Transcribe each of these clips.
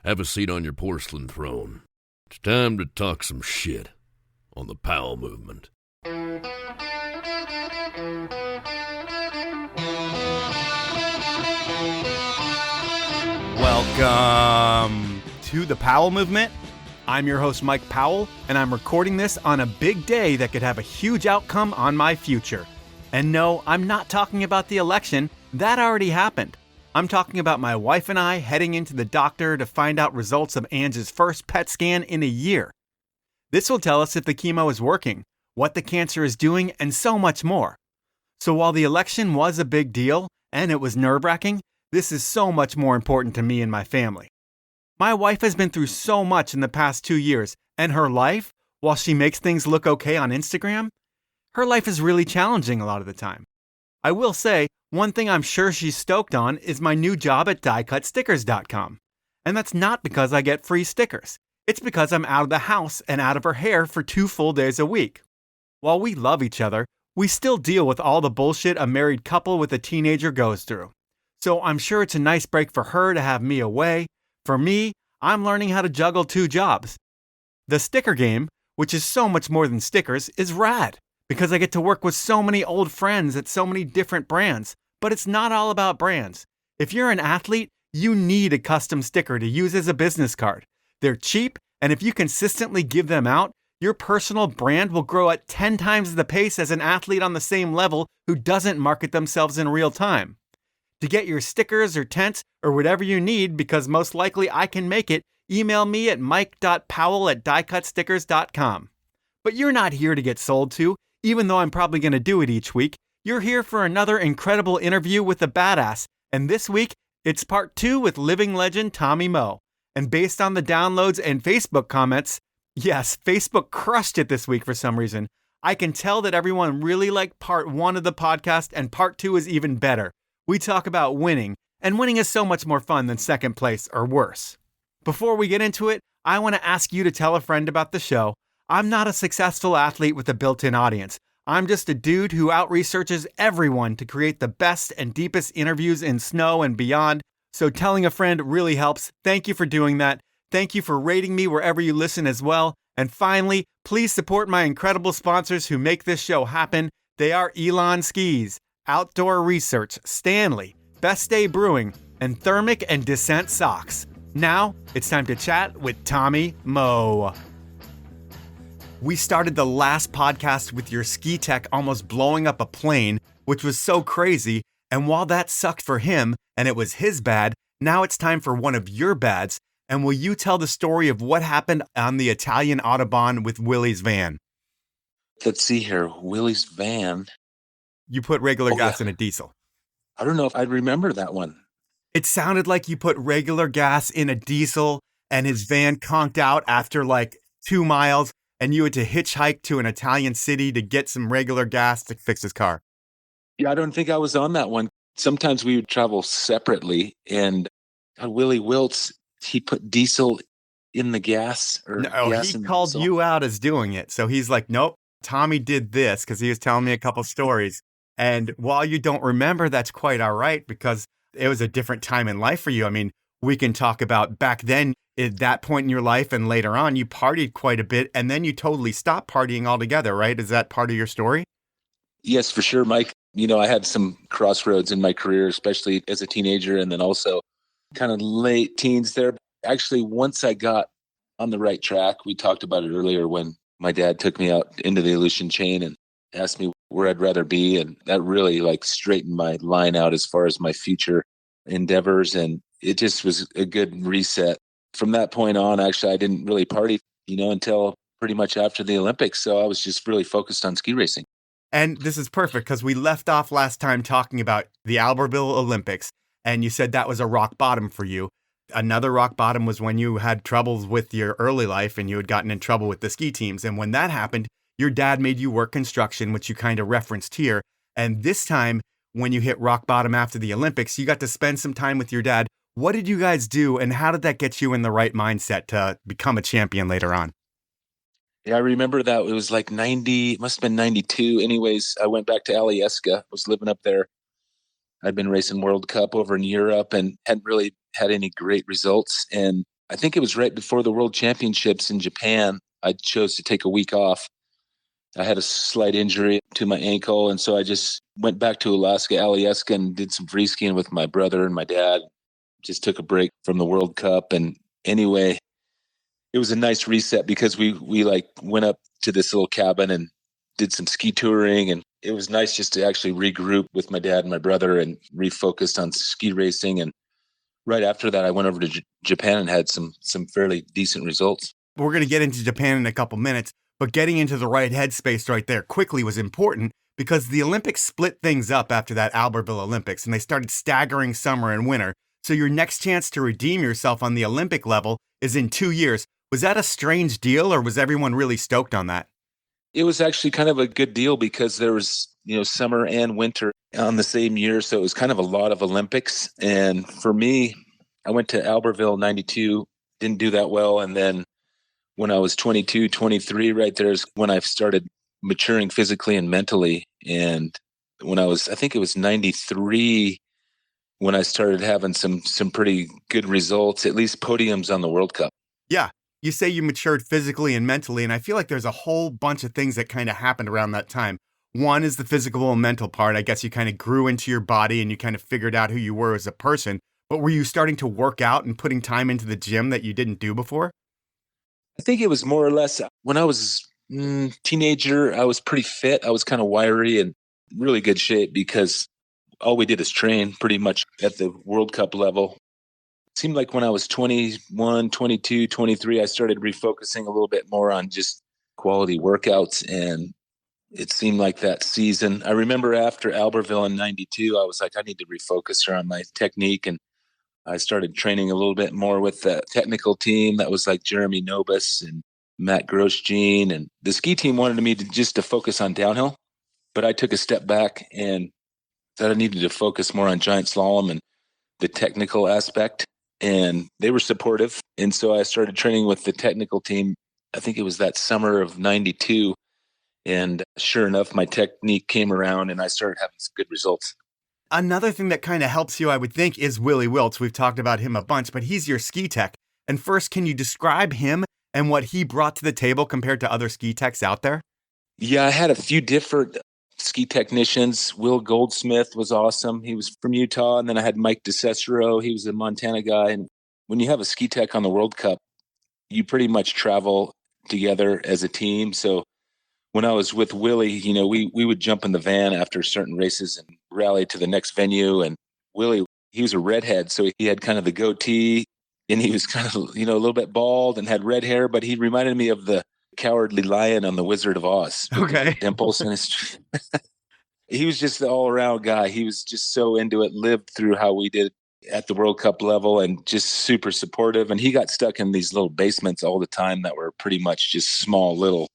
Have a seat on your porcelain throne. It's time to talk some shit on the Powell Movement. Welcome to the Powell Movement. I'm your host, Mike Powell, and I'm recording this on a big day that could have a huge outcome on my future. And no, I'm not talking about the election. That already happened. I'm talking about my wife and I heading into the doctor to find out results of Ange's first PET scan in a year. This will tell us if the chemo is working, what the cancer is doing, and so much more. So while the election was a big deal, and it was nerve-wracking, this is so much more important to me and my family. My wife has been through so much in the past 2 years, and her life, while she makes things look okay on Instagram, her life is really challenging a lot of the time. I will say, one thing I'm sure she's stoked on is my new job at diecutstickers.com. And that's not because I get free stickers. It's because I'm out of the house and out of her hair for 2 full days a week. While we love each other, we still deal with all the bullshit a married couple with a teenager goes through. So I'm sure it's a nice break for her to have me away. For me, I'm learning how to juggle 2 jobs. The sticker game, which is so much more than stickers, is rad because I get to work with so many old friends at so many different brands. But it's not all about brands. If you're an athlete, you need a custom sticker to use as a business card. They're cheap, and if you consistently give them out, your personal brand will grow at 10 times the pace as an athlete on the same level who doesn't market themselves in real time. To get your stickers or tents or whatever you need, because most likely I can make it, email me at mike.powell@diecutstickers.com. But you're not here to get sold to, even though I'm probably going to do it each week. You're here for another incredible interview with a badass, and this week, it's part 2 with living legend Tommy Moe. And based on the downloads and Facebook comments, yes, Facebook crushed it this week for some reason, I can tell that everyone really liked part 1 of the podcast, and part 2 is even better. We talk about winning, and winning is so much more fun than second place or worse. Before we get into it, I want to ask you to tell a friend about the show. I'm not a successful athlete with a built-in audience. I'm just a dude who out-researches everyone to create the best and deepest interviews in snow and beyond, so telling a friend really helps. Thank you for doing that. Thank you for rating me wherever you listen as well. And finally, please support my incredible sponsors who make this show happen. They are Elan Skis, Outdoor Research, Stanley, Best Day Brewing, and Thermic and Descent Socks. Now, it's time to chat with Tommy Moe. We started the last podcast with your ski tech almost blowing up a plane, which was so crazy. And while that sucked for him, and it was his bad, now it's time for one of your bads. And will you tell the story of what happened on the Italian Autobahn with Willie's van? Let's see here. Willie's van. You put regular gas in a diesel. I don't know if I remember that one. It sounded like you put regular gas in a diesel and his van conked out after like 2 miles. And you had to hitchhike to an Italian city to get some regular gas to fix his car. Yeah, I don't think I was on that one. Sometimes we would travel separately, and Willie Wiltz, he put diesel in the gas. He called you out as doing it. So he's like, nope, Tommy did this because he was telling me a couple stories. And while you don't remember, that's quite all right because it was a different time in life for you. I mean, we can talk about back then, at that point in your life and later on, you partied quite a bit and then you totally stopped partying altogether, right? Is that part of your story? Yes, for sure, Mike. You know, I had some crossroads in my career, especially as a teenager and then also kind of late teens there. Actually, once I got on the right track, we talked about it earlier when my dad took me out into the Aleutian chain and asked me where I'd rather be. And that really like straightened my line out as far as my future endeavors. And it just was a good reset. From that point on, actually, I didn't really party, until pretty much after the Olympics. So I was just really focused on ski racing. And this is perfect because we left off last time talking about the Albertville Olympics. And you said that was a rock bottom for you. Another rock bottom was when you had troubles with your early life and you had gotten in trouble with the ski teams. And when that happened, your dad made you work construction, which you kind of referenced here. And this time, when you hit rock bottom after the Olympics, you got to spend some time with your dad. What did you guys do, and how did that get you in the right mindset to become a champion later on? Yeah, I remember that. It was like 90, it must have been 92. Anyways, I went back to Alyeska. I was living up there. I'd been racing World Cup over in Europe and hadn't really had any great results. And I think it was right before the World Championships in Japan. I chose to take a week off. I had a slight injury to my ankle, and so I just went back to Alaska, Alyeska, and did some free skiing with my brother and my dad. Just took a break from the World Cup. And anyway, it was a nice reset because we like went up to this little cabin and did some ski touring, and it was nice just to actually regroup with my dad and my brother and refocused on ski racing. And right after that, I went over to Japan and had some fairly decent results. We're going to get into Japan in a couple minutes, but getting into the right headspace right there quickly was important because the Olympics split things up after that Albertville Olympics, and they started staggering summer and winter. So your next chance to redeem yourself on the Olympic level is in 2 years. Was that a strange deal, or was everyone really stoked on that? It was actually kind of a good deal because there was, summer and winter on the same year. So it was kind of a lot of Olympics. And for me, I went to Albertville 92, didn't do that well. And then when I was 22, 23, right there's when I started maturing physically and mentally. And when I think it was 93, when I started having some pretty good results, at least podiums on the World Cup. Yeah. You say you matured physically and mentally, and I feel like there's a whole bunch of things that kind of happened around that time. One is the physical and mental part. I guess you kind of grew into your body and you kind of figured out who you were as a person. But were you starting to work out and putting time into the gym that you didn't do before? I think it was more or less when I was teenager, I was pretty fit. I was kind of wiry and really good shape because all we did is train pretty much at the World Cup level. It seemed like when I was 21, 22, 23, I started refocusing a little bit more on just quality workouts. And it seemed like that season, I remember after Albertville in 92, I was like, I need to refocus on my technique. And I started training a little bit more with the technical team that was like Jeremy Nobis and Matt Grosjean. And the ski team wanted me to focus on downhill, but I took a step back and thought I needed to focus more on giant slalom and the technical aspect. And they were supportive. And so I started training with the technical team. I think it was that summer of 92. And sure enough, my technique came around and I started having some good results. Another thing that kind of helps you, I would think, is Willie Wiltz. We've talked about him a bunch, but he's your ski tech. And first, can you describe him and what he brought to the table compared to other ski techs out there? Yeah, I had a few different ski technicians. Will Goldsmith was awesome. He was from Utah. And then I had Mike DeCicero. He was a Montana guy. And when you have a ski tech on the World Cup, you pretty much travel together as a team. So when I was with Willie, we would jump in the van after certain races and rally to the next venue. And Willie, he was a redhead. So he had kind of the goatee and he was kind of, a little bit bald and had red hair, but he reminded me of the Cowardly Lion on The Wizard of Oz. Okay. Dimples in his he was just the all-around guy. He was just so into it, lived through how we did at the World Cup level and just super supportive. And he got stuck in these little basements all the time that were pretty much just small little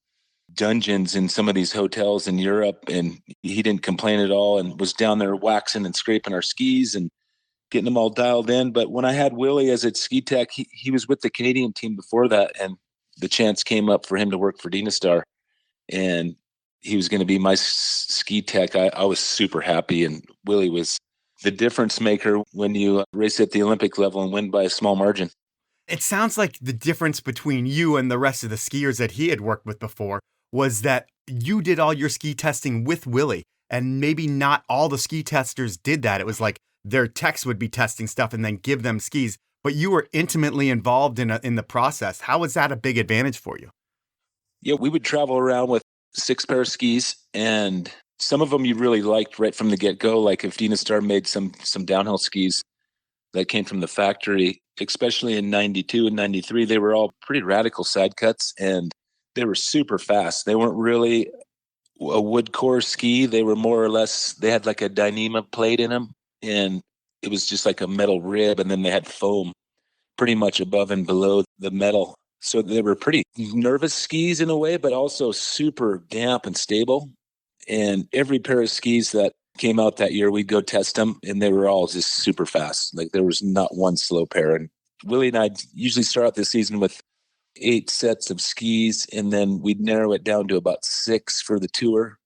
dungeons in some of these hotels in Europe. And he didn't complain at all and was down there waxing and scraping our skis and getting them all dialed in. But when I had Willie as its ski tech, he was with the Canadian team before that. And the chance came up for him to work for Dynastar, and he was going to be my ski tech. I was super happy, and Willie was the difference maker when you race at the Olympic level and win by a small margin. It sounds like the difference between you and the rest of the skiers that he had worked with before was that you did all your ski testing with Willie, and maybe not all the ski testers did that. It was like their techs would be testing stuff and then give them skis. But you were intimately involved in the process. How was that a big advantage for you? Yeah, we would travel around with 6 pair of skis, and some of them you really liked right from the get-go. Like if Dynastar made some downhill skis that came from the factory, especially in 92 and 93, they were all pretty radical side cuts, and they were super fast. They weren't really a wood core ski. They were more or less, they had like a Dyneema plate in them, and it was just like a metal rib, and then they had foam pretty much above and below the metal. So they were pretty nervous skis in a way, but also super damp and stable. And every pair of skis that came out that year, we'd go test them, and they were all just super fast. Like there was not one slow pair. And Willie and I usually start out the season with 8 sets of skis, and then we'd narrow it down to about 6 for the tour.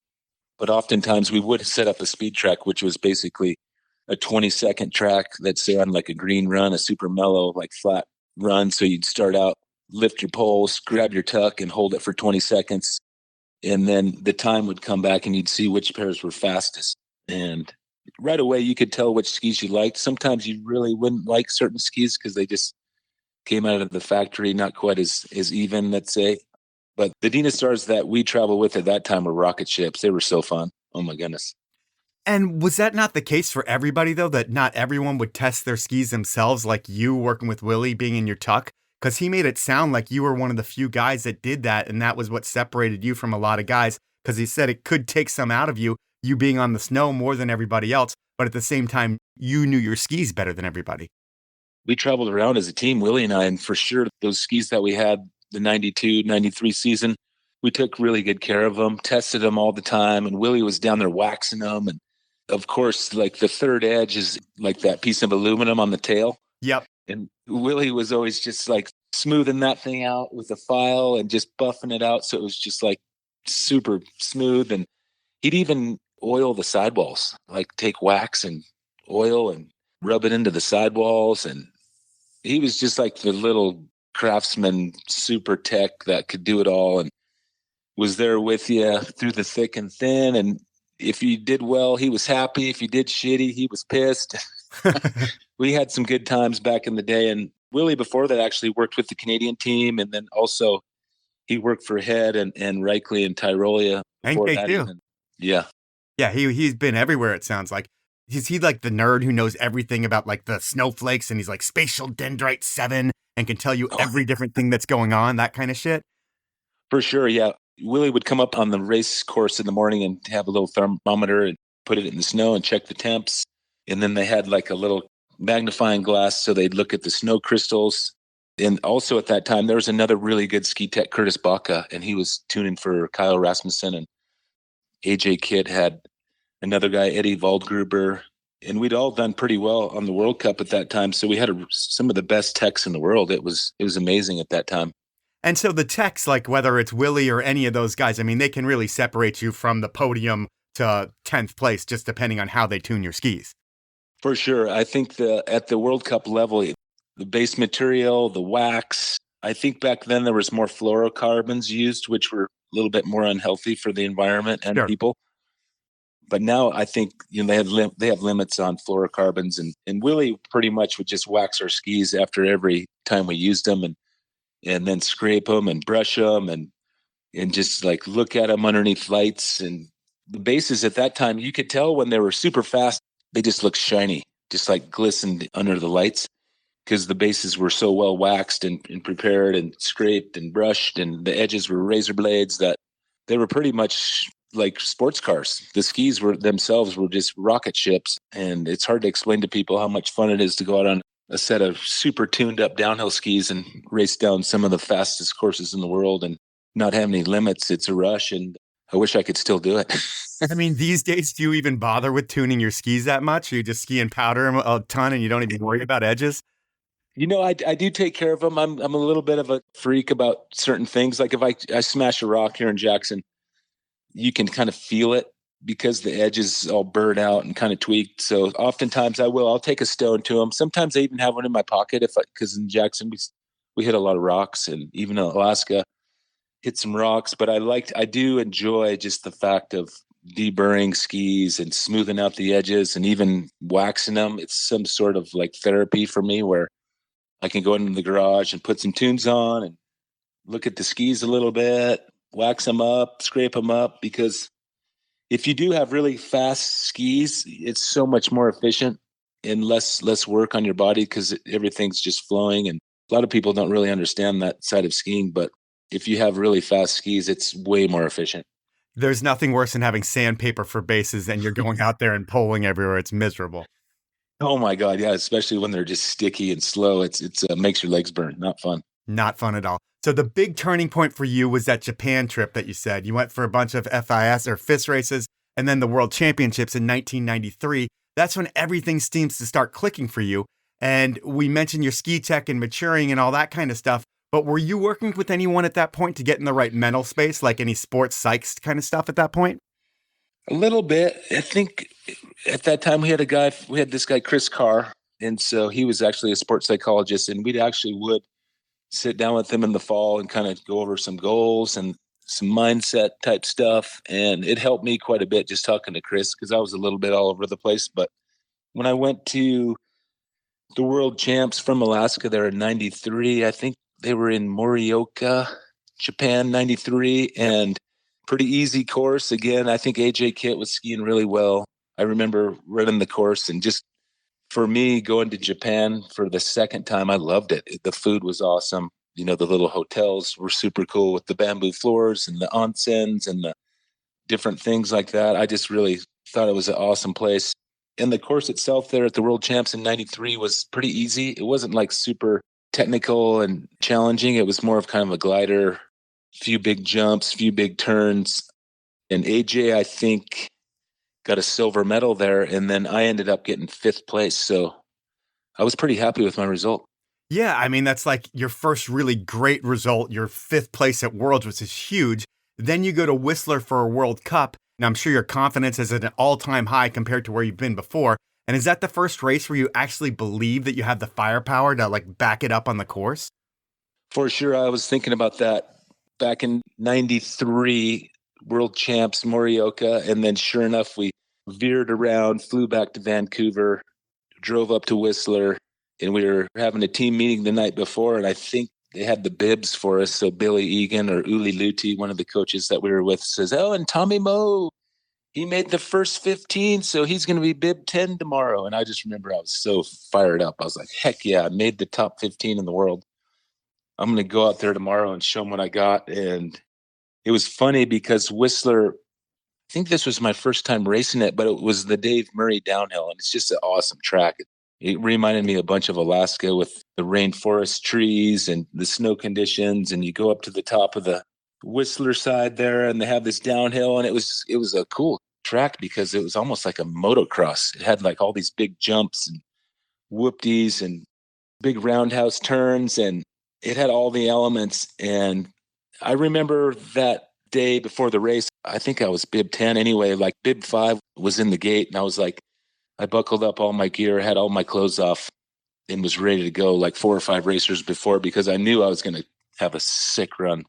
But oftentimes we would set up a speed track, which was basically a 20-second track that's on like a green run, a super mellow, like flat run. So you'd start out, lift your poles, grab your tuck and hold it for 20 seconds. And then the time would come back and you'd see which pairs were fastest. And right away, you could tell which skis you liked. Sometimes you really wouldn't like certain skis because they just came out of the factory not quite as even, let's say. But the Dynastars that we traveled with at that time were rocket ships. They were so fun. Oh, my goodness. And was that not the case for everybody, though, that not everyone would test their skis themselves, like you working with Willie being in your tuck? Because he made it sound like you were one of the few guys that did that, and that was what separated you from a lot of guys, because he said it could take some out of you being on the snow more than everybody else, but at the same time, you knew your skis better than everybody. We traveled around as a team, Willie and I, and for sure, those skis that we had, the 92, 93 season, we took really good care of them, tested them all the time, and Willie was down there waxing them. And of course, like the third edge is like that piece of aluminum on the tail. Yep. And Willie was always just like smoothing that thing out with a file and just buffing it out. So it was just like super smooth. And he'd even oil the sidewalls, like take wax and oil and rub it into the sidewalls. And he was just like the little craftsman, super tech that could do it all and was there with you through the thick and thin. And if you did well, he was happy. If you did shitty, he was pissed. We had some good times back in the day. And Willie, before that, actually worked with the Canadian team. And then also he worked for Head and Reichley and Tyrolia. Yeah. Yeah, he's been everywhere, it sounds like. Is he like the nerd who knows everything about like the snowflakes and he's like spatial dendrite 7 and can tell you every different thing that's going on, that kind of shit? For sure, yeah. Willie would come up on the race course in the morning and have a little thermometer and put it in the snow and check the temps. And then they had like a little magnifying glass so they'd look at the snow crystals. And also at that time, there was another really good ski tech, Curtis Baca, and he was tuning for Kyle Rasmussen. And AJ Kidd had another guy, Eddie Waldgruber. And we'd all done pretty well on the World Cup at that time. So we had some of the best techs in the world. It was amazing at that time. And so the techs, like whether it's Willie or any of those guys, I mean, they can really separate you from the podium to 10th place, just depending on how they tune your skis. For sure. I think at the World Cup level, the base material, the wax, I think back then there was more fluorocarbons used, which were a little bit more unhealthy for the environment and people. But now I think they have limits on fluorocarbons, and Willie pretty much would just wax our skis after every time we used them, and then scrape them and brush them and just like look at them underneath lights. And the bases at that time, you could tell when they were super fast, they just looked shiny, just like glistened under the lights because the bases were so well waxed and prepared and scraped and brushed, and the edges were razor blades that they were pretty much like sports cars. The skis themselves were just rocket ships. And it's hard to explain to people how much fun it is to go out on a set of super tuned up downhill skis and race down some of the fastest courses in the world and not have any limits. It's a rush. And I wish I could still do it. I mean, these days, do you even bother with tuning your skis that much? Or you just ski and powder them a ton and you don't even worry about edges? I do take care of them. I'm a little bit of a freak about certain things. Like if I smash a rock here in Jackson, you can kind of feel it because the edge is all burnt out and kind of tweaked. So oftentimes I'll take a stone to them. Sometimes I even have one in my pocket because in Jackson we hit a lot of rocks, and even in Alaska hit some rocks. But I do enjoy just the fact of deburring skis and smoothing out the edges and even waxing them. It's some sort of like therapy for me where I can go into the garage and put some tunes on and look at the skis a little bit, wax them up, scrape them up, because if you do have really fast skis, it's so much more efficient and less work on your body because everything's just flowing. And a lot of people don't really understand that side of skiing, but if you have really fast skis, it's way more efficient. There's nothing worse than having sandpaper for bases and you're going out there and poling everywhere. It's miserable. Oh my God. Yeah. Especially when they're just sticky and slow. It's makes your legs burn. Not fun. Not fun at all. So the big turning point for you was that Japan trip that you said. You went for a bunch of FIS or FIS races and then the World Championships in 1993. That's when everything seems to start clicking for you. And we mentioned your ski tech and maturing and all that kind of stuff. But were you working with anyone at that point to get in the right mental space, like any sports psychs kind of stuff at that point? A little bit. I think at that time we had this guy, Chris Carr, And so he was actually a sports psychologist, and we actually would sit down with him in the fall and kind of go over some goals and some mindset type stuff. And it helped me quite a bit just talking to Chris, because I was a little bit all over the place. But when I went to the world champs from Alaska there in 93, I think they were in Morioka, Japan, 93, and pretty easy course. Again, I think AJ Kitt was skiing really well. I remember running the course, and just for me going to Japan for the second time, I loved it. The food was awesome. The little hotels were super cool with the bamboo floors and the onsens and the different things like that. I just really thought it was an awesome place. And the course itself there at the World Champs in 93 was pretty easy. It wasn't like super technical and challenging. It was more of kind of a glider, few big jumps, few big turns. And AJ, I think, got a silver medal there. And then I ended up getting 5th place. So I was pretty happy with my result. Yeah, I mean, that's like your first really great result. Your 5th place at Worlds, which is huge. Then you go to Whistler for a World Cup. And I'm sure your confidence is at an all-time high compared to where you've been before. And is that the first race where you actually believe that you have the firepower to like back it up on the course? For sure. I was thinking about that back in 93, World Champs, Morioka. And then sure enough, we veered around, flew back to Vancouver, drove up to Whistler, and we were having a team meeting the night before. And I think they had the bibs for us. So Billy Egan or Uli Luti, one of the coaches that we were with, says, "Oh, and Tommy Moe, he made the first 15, so he's going to be bib 10 tomorrow." And I just remember I was so fired up. I was like, heck yeah, I made the top 15 in the world. I'm going to go out there tomorrow and show them what I got. And it was funny because Whistler, I think this was my first time racing it, but it was the Dave Murray downhill. And it's just an awesome track. It reminded me a bunch of Alaska with the rainforest trees and the snow conditions. And you go up to the top of the Whistler side there, and they have this downhill. And it was a cool track because it was almost like a motocross. It had like all these big jumps and whoopties and big roundhouse turns, and it had all the elements. And I remember that day before the race, I think I was bib 10 anyway, like bib 5 was in the gate. And I was like, I buckled up all my gear, had all my clothes off, and was ready to go like 4 or 5 racers before, because I knew I was going to have a sick run.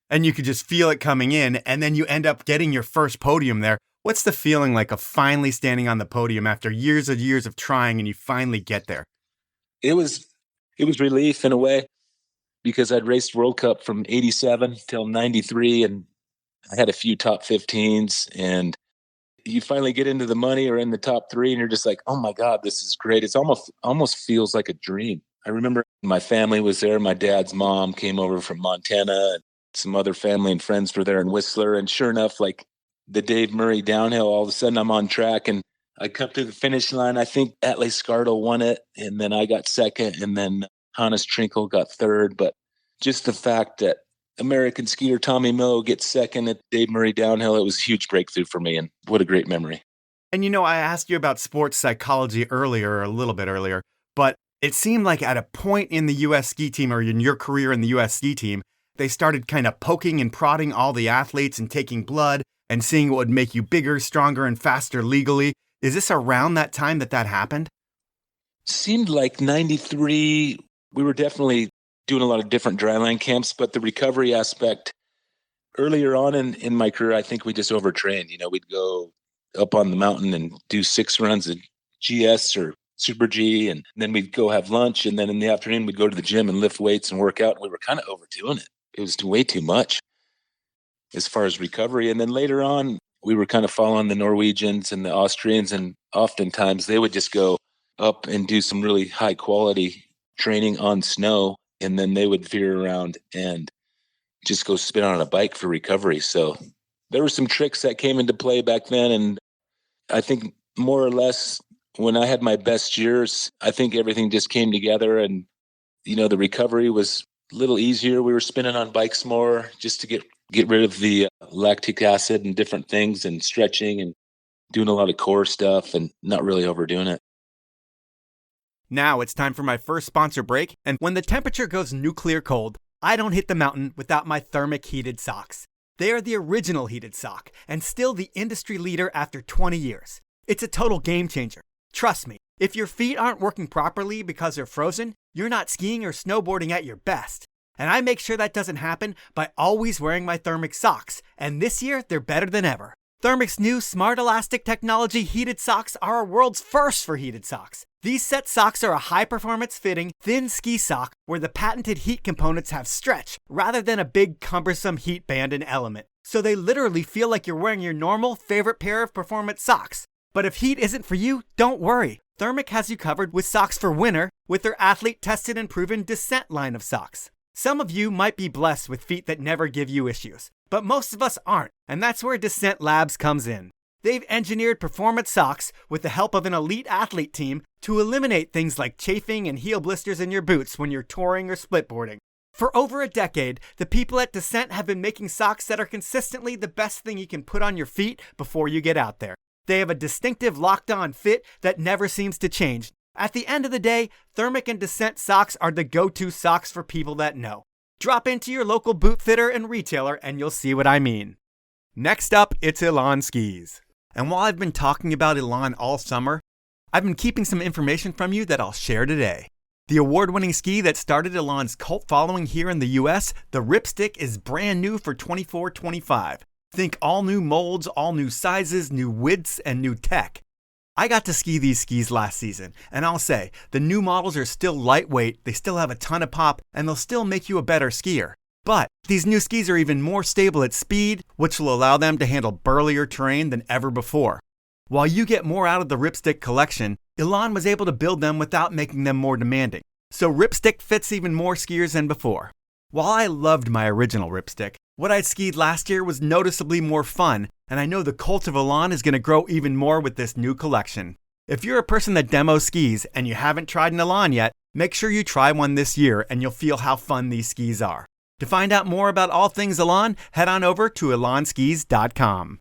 And you could just feel it coming in, and then you end up getting your first podium there. What's the feeling like of finally standing on the podium after years and years of trying, and you finally get there? It was relief in a way, because I'd raced World Cup from 87 till 93, and I had a few top 15s, and you finally get into the money or in the top 3, and you're just like, oh my God, this is great. It's almost feels like a dream. I remember my family was there. My dad's mom came over from Montana, and some other family and friends were there in Whistler. And sure enough, like the Dave Murray downhill, all of a sudden I'm on track, and I come to the finish line. I think Atle Scardo won it, and then I got second, and then Hannes Trinkle got third. But just the fact that American skier Tommy Moe gets second at Dave Murray downhill, it was a huge breakthrough for me, and what a great memory. And I asked you about sports psychology earlier, a little bit earlier, but it seemed like at a point in the U.S. ski team, or in your career in the U.S. ski team, they started kind of poking and prodding all the athletes and taking blood and seeing what would make you bigger, stronger, and faster legally. Is this around that time that happened? Seemed like 93, we were definitely doing a lot of different dryland camps, but the recovery aspect earlier on in my career, I think we just overtrained. We'd go up on the mountain and do 6 runs of GS or Super G, and then we'd go have lunch, and then in the afternoon we'd go to the gym and lift weights and work out. And we were kind of overdoing it. It was way too much as far as recovery. And then later on, we were kind of following the Norwegians and the Austrians, and oftentimes they would just go up and do some really high quality training on snow, and then they would veer around and just go spin on a bike for recovery. So there were some tricks that came into play back then. And I think more or less when I had my best years, I think everything just came together, and, the recovery was a little easier. We were spinning on bikes more just to get rid of the lactic acid and different things, and stretching and doing a lot of core stuff and not really overdoing it. Now it's time for my first sponsor break, and when the temperature goes nuclear cold, I don't hit the mountain without my thermic heated socks. They are the original heated sock, and still the industry leader after 20 years. It's a total game changer. Trust me, If your feet aren't working properly because they're frozen, you're not skiing or snowboarding at your best. And I make sure that doesn't happen by always wearing my Thermix socks, and this year they're better than ever. Thermix new Smart Elastic Technology heated socks are our world's first for heated socks. These set socks are a high-performance fitting, thin ski sock where the patented heat components have stretch rather than a big, cumbersome heat band and element. So they literally feel like you're wearing your normal favorite pair of performance socks. But if heat isn't for you, don't worry. Thermix has you covered with socks for winter with their athlete-tested and proven Descent line of socks. Some of you might be blessed with feet that never give you issues, but most of us aren't, and that's where Descent Labs comes in. They've engineered performance socks with the help of an elite athlete team to eliminate things like chafing and heel blisters in your boots when you're touring or splitboarding. For over a decade, the people at Descent have been making socks that are consistently the best thing you can put on your feet before you get out there. They have a distinctive locked-on fit that never seems to change. At the end of the day, Thermix and Descent socks are the go-to socks for people that know. Drop into your local boot fitter and retailer and you'll see what I mean. Next up, it's Elan Skis. And while I've been talking about Elan all summer, I've been keeping some information from you that I'll share today. The award-winning ski that started Elan's cult following here in the US, the Ripstick, is brand new for 24-25. Think all new molds, all new sizes, new widths, and new tech. I got to ski these skis last season, and I'll say, the new models are still lightweight, they still have a ton of pop, and they'll still make you a better skier. But these new skis are even more stable at speed, which will allow them to handle burlier terrain than ever before. While you get more out of the Ripstick collection, Elan was able to build them without making them more demanding. So Ripstick fits even more skiers than before. While I loved my original Ripstick, what I skied last year was noticeably more fun, and I know the cult of Elan is going to grow even more with this new collection. If you're a person that demos skis and you haven't tried an Elan yet, make sure you try one this year and you'll feel how fun these skis are. To find out more about all things Elan, head on over to elanskis.com.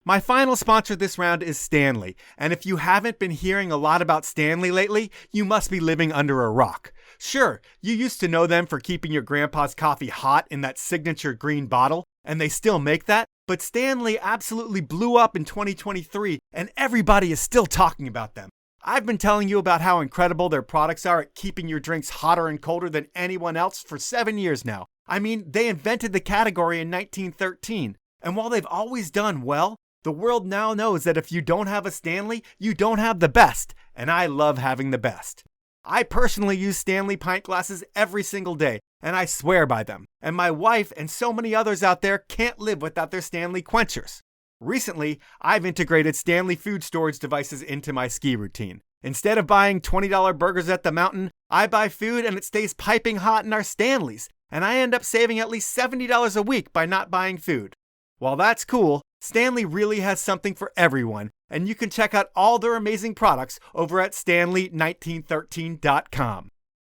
My final sponsor this round is Stanley, and if you haven't been hearing a lot about Stanley lately, you must be living under a rock. Sure, you used to know them for keeping your grandpa's coffee hot in that signature green bottle, and they still make that, but Stanley absolutely blew up in 2023, and everybody is still talking about them. I've been telling you about how incredible their products are at keeping your drinks hotter and colder than anyone else for 7 years now. I mean, they invented the category in 1913, and while they've always done well, the world now knows that if you don't have a Stanley, you don't have the best, and I love having the best. I personally use Stanley pint glasses every single day, and I swear by them. And my wife and so many others out there can't live without their Stanley quenchers. Recently, I've integrated Stanley food storage devices into my ski routine. Instead of buying $20 burgers at the mountain, I buy food and it stays piping hot in our Stanleys, and I end up saving at least $70 a week by not buying food. While that's cool, Stanley really has something for everyone, and you can check out all their amazing products over at stanley1913.com.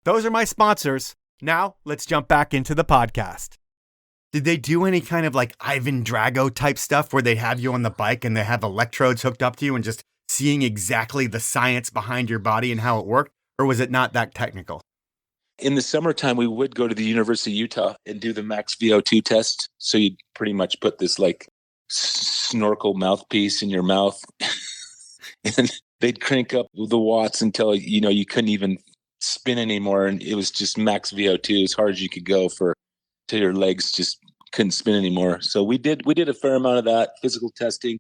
Those are my sponsors. Now, let's jump back into the podcast. Did they do any kind of like Ivan Drago type stuff where they have you on the bike and they have electrodes hooked up to you and just seeing exactly the science behind your body and how it worked? Or was it not that technical? In the summertime, we would go to the University of Utah and do the max VO2 test. So you'd pretty much put this like snorkel mouthpiece in your mouth and they'd crank up the watts until, you couldn't even spin anymore. And it was just max VO2 as hard as you could go till your legs just couldn't spin anymore. So we did a fair amount of that physical testing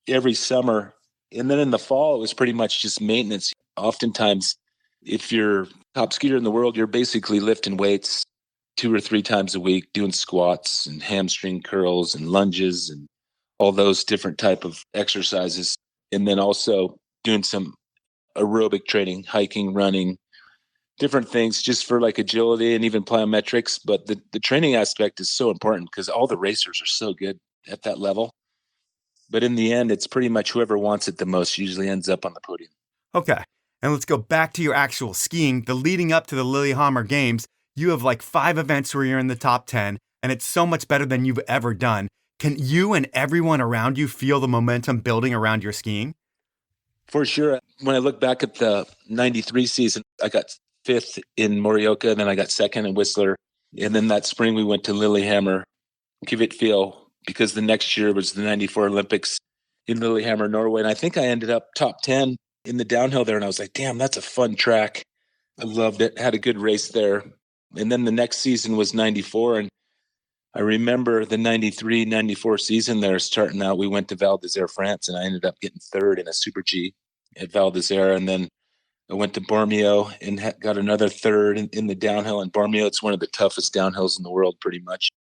every summer. And then in the fall, it was pretty much just maintenance. Oftentimes, if you're top skier in the world, you're basically lifting weights 2 or 3 times a week, doing squats and hamstring curls and lunges and all those different type of exercises. And then also doing some aerobic training, hiking, running, different things just for like agility and even plyometrics. But the training aspect is so important because all the racers are so good at that level. But in the end, it's pretty much whoever wants it the most usually ends up on the podium. Okay. And let's go back to your actual skiing. The leading up to the Lillehammer Games, you have like 5 events where you're in the top 10, and it's so much better than you've ever done. Can you and everyone around you feel the momentum building around your skiing? For sure. When I look back at the 93 season, I got 5th in Morioka, and then I got 2nd in Whistler. And then that spring we went to Lillehammer, Kvitfjell, because the next year was the 94 Olympics in Lillehammer, Norway. And I think I ended up top 10 in the downhill there, and I was like, damn, that's a fun track. I loved it. Had a good race there. And then the next season was 94. And I remember the 93, 94 season there starting out. We went to Val d'Isère, France, and I ended up getting third in a Super G at Val d'Isère. And then I went to Bormio and got another third in the downhill. And Bormio, it's one of the toughest downhills in the world, pretty much.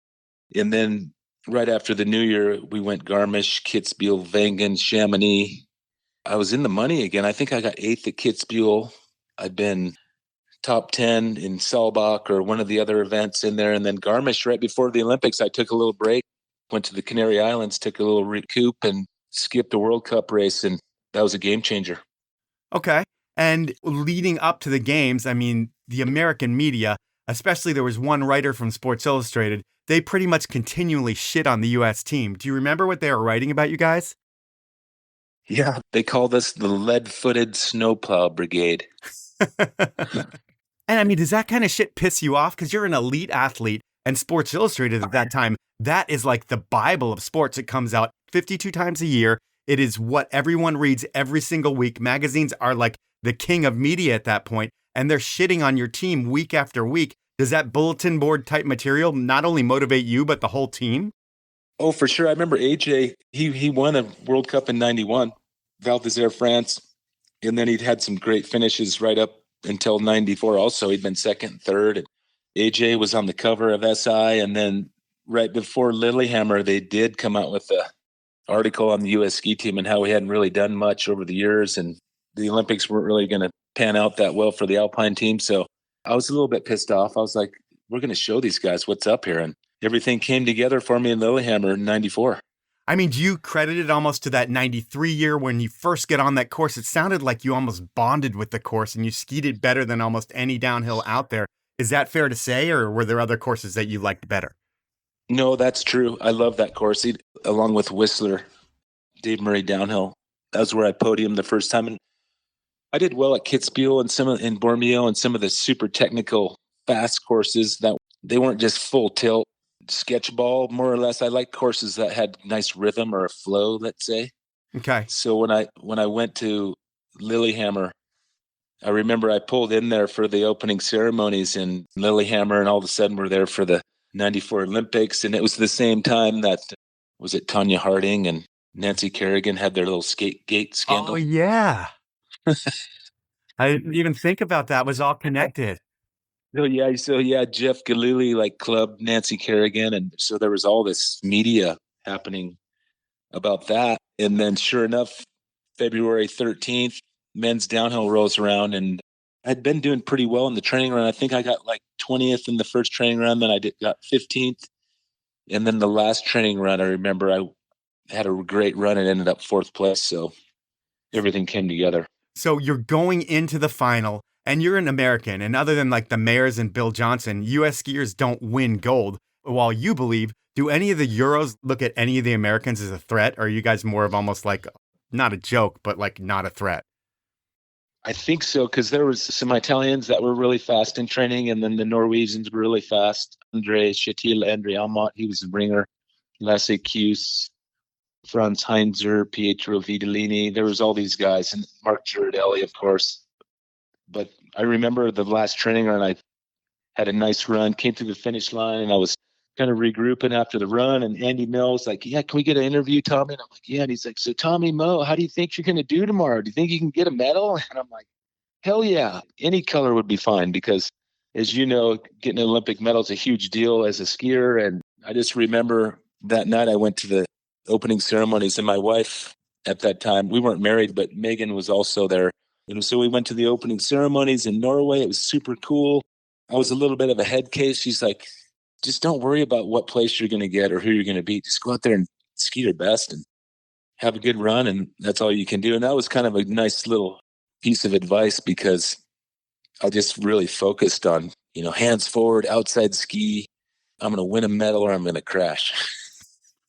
And then right after the new year, we went Garmisch, Kitzbühel, Wengen, Chamonix. I was in the money again. I think I got 8th at Kitzbühel. I'd been top 10 in Saalbach or one of the other events in there. And then Garmisch, right before the Olympics, I took a little break, went to the Canary Islands, took a little recoup and skipped a World Cup race. And that was a game changer. Okay. And leading up to the games, I mean, the American media, especially there was one writer from Sports Illustrated, they pretty much continually shit on the U.S. team. Do you remember what they were writing about you guys? Yeah, they called us the lead-footed snowplow brigade. And I mean, does that kind of shit piss you off? Because you're an elite athlete, and Sports Illustrated at that time, that is like the Bible of sports. It comes out 52 times a year. It is what everyone reads every single week. Magazines are like the king of media at that point, and they're shitting on your team week after week. Does that bulletin board type material not only motivate you, but the whole team? Oh, for sure. I remember AJ, he won a World Cup in 91, Val d'Isère, France. And then he'd had some great finishes right up until 94 also. He'd been second, third. And AJ was on the cover of SI. And then right before Lillehammer, they did come out with an article on the U.S. ski team and how we hadn't really done much over the years. And the Olympics weren't really going to pan out that well for the Alpine team. So I was a little bit pissed off. I was like, we're going to show these guys what's up here. And everything came together for me in Lillehammer in 94. I mean, do you credit it almost to that 93 year when you first get on that course? It sounded like you almost bonded with the course and you skied it better than almost any downhill out there. Is that fair to say, or were there other courses that you liked better? No, that's true. I love that course, along with Whistler, Dave Murray downhill. That was where I podiumed the first time. And I did well at Kitzbühel and in Bormio and some of the super technical fast courses that they weren't just full tilt. Sketch ball, more or less. I like courses that had nice rhythm or a flow, let's say. Okay. So when I went to Lillehammer, I remember I pulled in there for the opening ceremonies in Lillehammer, and all of a sudden we're there for the 94 Olympics. And it was the same time that, was it Tanya Harding and Nancy Kerrigan had their little skate gate scandal? Oh, yeah. I didn't even think about that. It was all connected. So yeah, Jeff Galooly like clubbed Nancy Kerrigan, and so there was all this media happening about that. And then sure enough, February 13th, men's downhill rolls around, and I'd been doing pretty well in the training run. I think I got like 20th in the first training run, then got 15th. And then the last training run, I remember I had a great run and ended up 4th place. So everything came together. So you're going into the final. And you're an American, and other than like the Mayers and Bill Johnson, U.S. skiers don't win gold. While you believe, do any of the Euros look at any of the Americans as a threat? Or are you guys more of almost like, not a joke, but like not a threat? I think so, because there was some Italians that were really fast in training, and then the Norwegians were really fast. Andre Chatil, Andre Amat, he was a ringer. Lasse Kjus, Franz Heinzer, Pietro Vidalini. There was all these guys, and Mark Girardelli, of course. But I remember the last training run, I had a nice run, came to the finish line, and I was kind of regrouping after the run. And Andy Mills like, yeah, can we get an interview, Tommy? And I'm like, yeah. And he's like, so Tommy Mo, how do you think you're going to do tomorrow? Do you think you can get a medal? And I'm like, hell yeah. Any color would be fine, because as you know, getting an Olympic medal is a huge deal as a skier. And I just remember that night I went to the opening ceremonies, and my wife at that time, we weren't married, but Megan was also there. And so we went to the opening ceremonies in Norway. It was super cool. I was a little bit of a head case. She's like, just don't worry about what place you're going to get or who you're going to beat. Just go out there and ski your best and have a good run. And that's all you can do. And that was kind of a nice little piece of advice, because I just really focused on, hands forward, outside ski. I'm going to win a medal or I'm going to crash.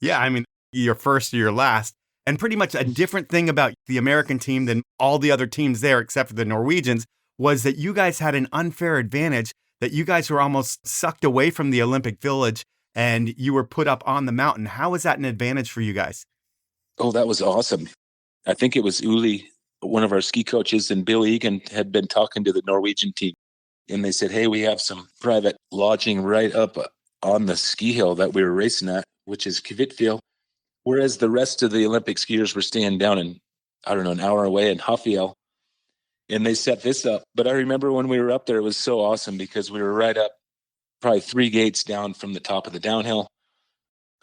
Yeah, I mean, you're first or you're last. And pretty much a different thing about the American team than all the other teams there, except for the Norwegians, was that you guys had an unfair advantage, that you guys were almost sucked away from the Olympic Village and you were put up on the mountain. How was that an advantage for you guys? Oh, that was awesome. I think it was Uli one of our ski coaches and Bill Egan had been talking to the Norwegian team. And they said, hey, we have some private lodging right up on the ski hill that we were racing at, which is Kvitfjell. Whereas the rest of the Olympic skiers were staying down in, an hour away in Hafjell. And they set this up. But I remember when we were up there, it was so awesome because we were right up probably 3 gates down from the top of the downhill.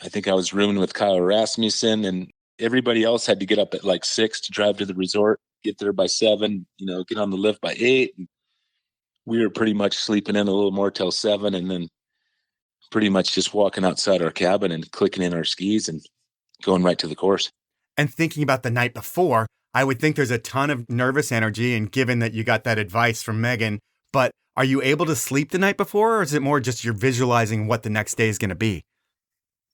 I think I was rooming with Kyle Rasmussen, and everybody else had to get up at like 6 to drive to the resort, get there by 7, get on the lift by 8. And we were pretty much sleeping in a little more till 7, and then pretty much just walking outside our cabin and clicking in our skis and going right to the course. And thinking about the night before, I would think there's a ton of nervous energy, and given that you got that advice from Megan, but are you able to sleep the night before, or is it more just you're visualizing what the next day is going to be?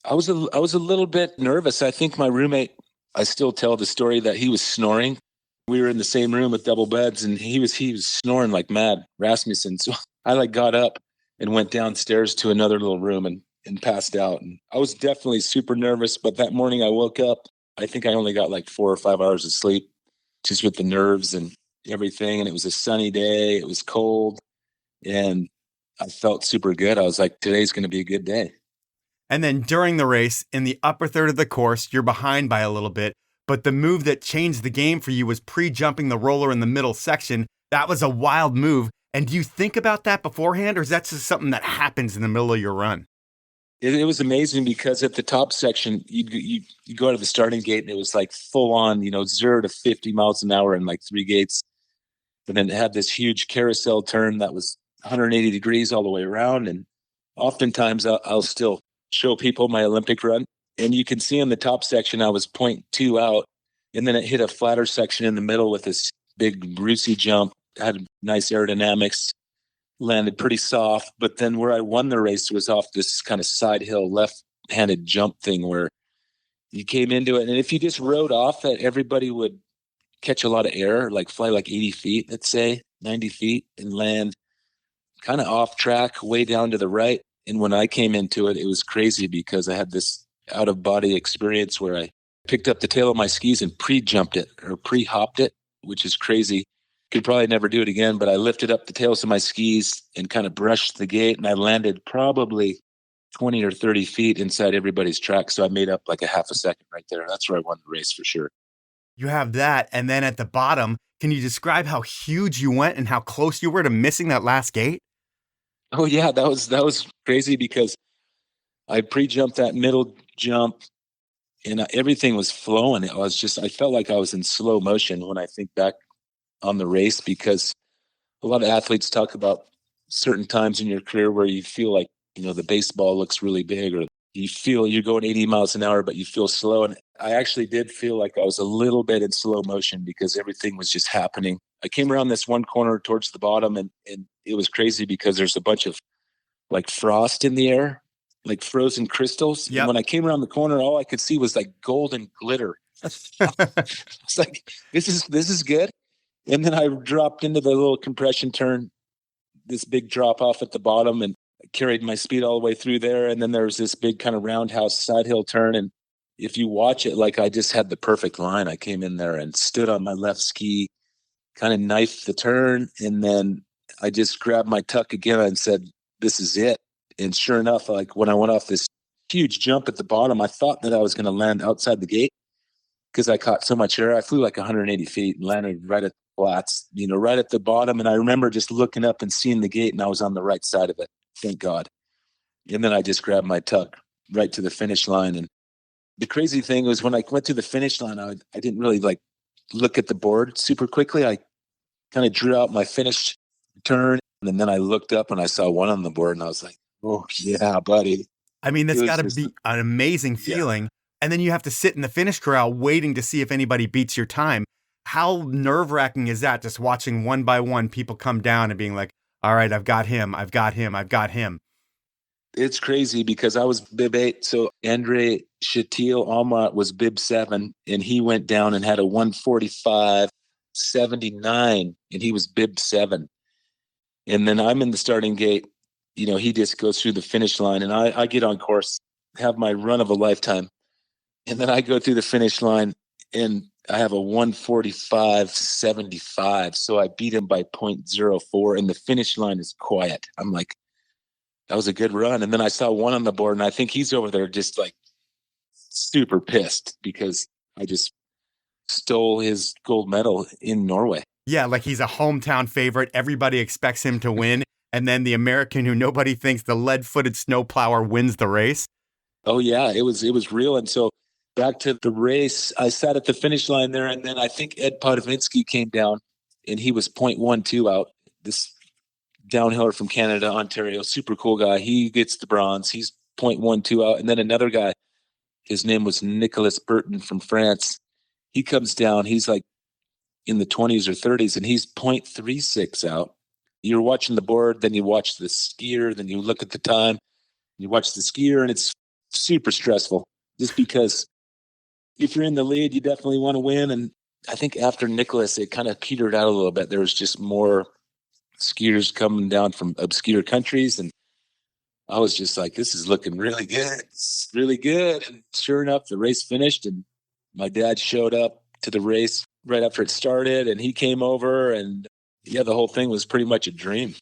I was a little bit nervous. I think my roommate, I still tell the story that he was snoring. We were in the same room with double beds, and he was snoring like mad, Rasmussen. So I got up and went downstairs to another little room and passed out. And I was definitely super nervous, but that morning I woke up, I think I only got 4 or 5 hours of sleep just with the nerves and everything. And it was a sunny day. It was cold, and I felt super good. I was like, today's going to be a good day. And then during the race, in the upper third of the course, you're behind by a little bit. But the move that changed the game for you was pre-jumping the roller in the middle section. That was a wild move. And do you think about that beforehand, or is that just something that happens in the middle of your run? It was amazing because at the top section, you go to the starting gate and it was full on, 0 to 50 miles an hour in 3 gates. And then it had this huge carousel turn that was 180 degrees all the way around. And oftentimes I'll still show people my Olympic run. And you can see in the top section, I was 0.2 out. And then it hit a flatter section in the middle with this big Brucey jump, had nice aerodynamics, landed pretty soft. But then where I won the race was off this kind of side hill, left-handed jump thing where you came into it. And if you just rode off it, everybody would catch a lot of air, fly 80 feet, let's say, 90 feet, and land kind of off track, way down to the right. And when I came into it, it was crazy because I had this out-of-body experience where I picked up the tail of my skis and pre-jumped it or pre-hopped it, which is crazy. Could probably never do it again, but I lifted up the tails of my skis and kind of brushed the gate, and I landed probably 20 or 30 feet inside everybody's track. So I made up a half a second right there. That's where I won the race for sure. You have that. And then at the bottom, can you describe how huge you went and how close you were to missing that last gate? Oh yeah, that was crazy because I pre-jumped that middle jump and everything was flowing. I felt like I was in slow motion when I think back on the race, because a lot of athletes talk about certain times in your career where you feel like, the baseball looks really big, or you feel you're going 80 miles an hour, but you feel slow. And I actually did feel like I was a little bit in slow motion because everything was just happening. I came around this one corner towards the bottom, and it was crazy because there's a bunch of frost in the air, frozen crystals. Yep. And when I came around the corner, all I could see was golden glitter. It's this is good. And then I dropped into the little compression turn, this big drop off at the bottom, and carried my speed all the way through there. And then there was this big kind of roundhouse side hill turn. And if you watch it, I just had the perfect line. I came in there and stood on my left ski, kind of knifed the turn. And then I just grabbed my tuck again and said, this is it. And sure enough, when I went off this huge jump at the bottom, I thought that I was going to land outside the gate because I caught so much air. I flew 180 feet and landed right at the flats, right at the bottom. And I remember just looking up and seeing the gate, and I was on the right side of it. Thank God. And then I just grabbed my tuck right to the finish line. And the crazy thing was when I went to the finish line, I didn't really look at the board super quickly. I kind of drew out my finish turn, and then I looked up and I saw 1 on the board, and I was like, oh yeah, buddy. I mean, that's got to be an amazing feeling. Yeah. And then you have to sit in the finish corral waiting to see if anybody beats your time. How nerve-wracking is that, just watching one by one people come down and being like, all right, I've got him. I've got him. I've got him. It's crazy because I was bib 8. So Andre Shatil Almat was bib 7, and he went down and had a 1:45.79, and he was bib 7. And then I'm in the starting gate. He just goes through the finish line, and I get on course, have my run of a lifetime. And then I go through the finish line, and I have a 1:45.75. So I beat him by 0.04 and the finish line is quiet. I'm like, that was a good run. And then I saw one on the board and I think he's over there just like super pissed because I just stole his gold medal in Norway. Yeah, like he's a hometown favorite. Everybody expects him to win. And then the American who nobody thinks the lead-footed snowplower wins the race. Oh, yeah, it was real. And so back to the race, I sat at the finish line there. And then I think Ed Podvinsky came down and he was 0.12 out. This downhiller from Canada, Ontario, super cool guy. He gets the bronze. He's 0.12 out. And then another guy, his name was Nicolas Burton from France. He comes down. He's like in the 20s or 30s, and he's 0.36 out. You're watching the board, then you watch the skier, then you look at the time, you watch the skier, and it's super stressful just because if you're in the lead, you definitely want to win. And I think after Nicholas, it kind of petered out a little bit. There was just more skiers coming down from obscure countries. And I was just like, this is looking really good. It's really good. And sure enough, the race finished and my dad showed up to the race right after it started and he came over and yeah, the whole thing was pretty much a dream.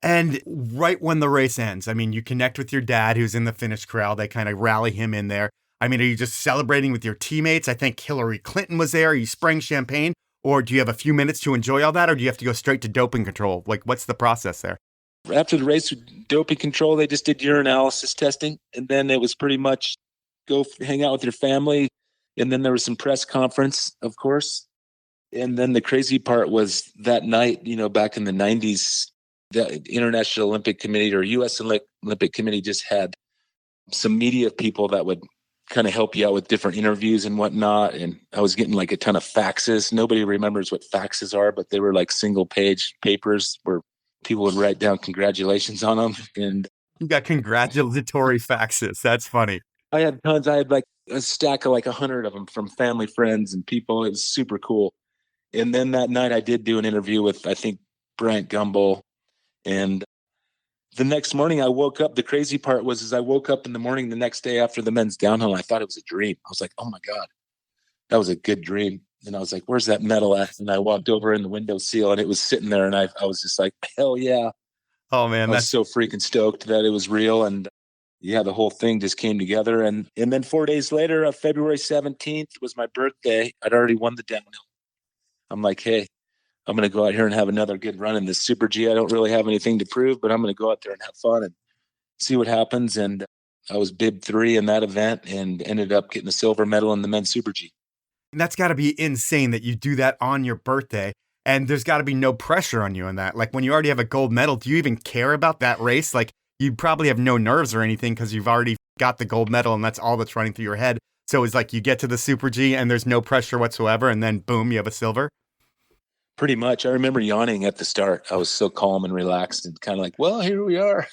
And right when the race ends, I mean, you connect with your dad who's in the finish corral. They kind of rally him in there. I mean, are you just celebrating with your teammates? I think Hillary Clinton was there. Are you spraying champagne? Or do you have a few minutes to enjoy all that? Or do you have to go straight to doping control? Like, what's the process there? After the race with doping control, they just did urinalysis testing. And then it was pretty much go hang out with your family. And then there was some press conference, of course. And then the crazy part was that night, you know, back in the 90s, the International Olympic Committee or U.S. Olympic Committee just had some media people that would kind of help you out with different interviews and whatnot. And I was getting like a ton of faxes. Nobody remembers what faxes are, but they were like single page papers where people would write down congratulations on them. And you got congratulatory faxes. That's funny. I had tons. I had like a stack of like 100 of them from family, friends, and people. It was super cool. And then that night I did do an interview with, I think, Bryant Gumbel. And the next morning I woke up. The crazy part was I woke up in the morning the next day after the men's downhill. I thought it was a dream. I was like, oh my God, that was a good dream. And I was like, where's that medal at? And I walked over in the windowsill and it was sitting there. And I was just like, hell yeah. Oh man, I was so freaking stoked that it was real. And yeah, the whole thing just came together. And then 4 days later, February 17th was my birthday. I'd already won the downhill. I'm like, hey, I'm going to go out here and have another good run in this Super G. I don't really have anything to prove, but I'm going to go out there and have fun and see what happens. And I was bib 3 in that event and ended up getting a silver medal in the men's Super G. And that's got to be insane that you do that on your birthday. And there's got to be no pressure on you in that. Like when you already have a gold medal, do you even care about that race? Like you probably have no nerves or anything because you've already got the gold medal and that's all that's running through your head. So it's like you get to the Super G and there's no pressure whatsoever. And then boom, you have a silver. Pretty much. I remember yawning at the start. I was so calm and relaxed and kind of like, well, here we are.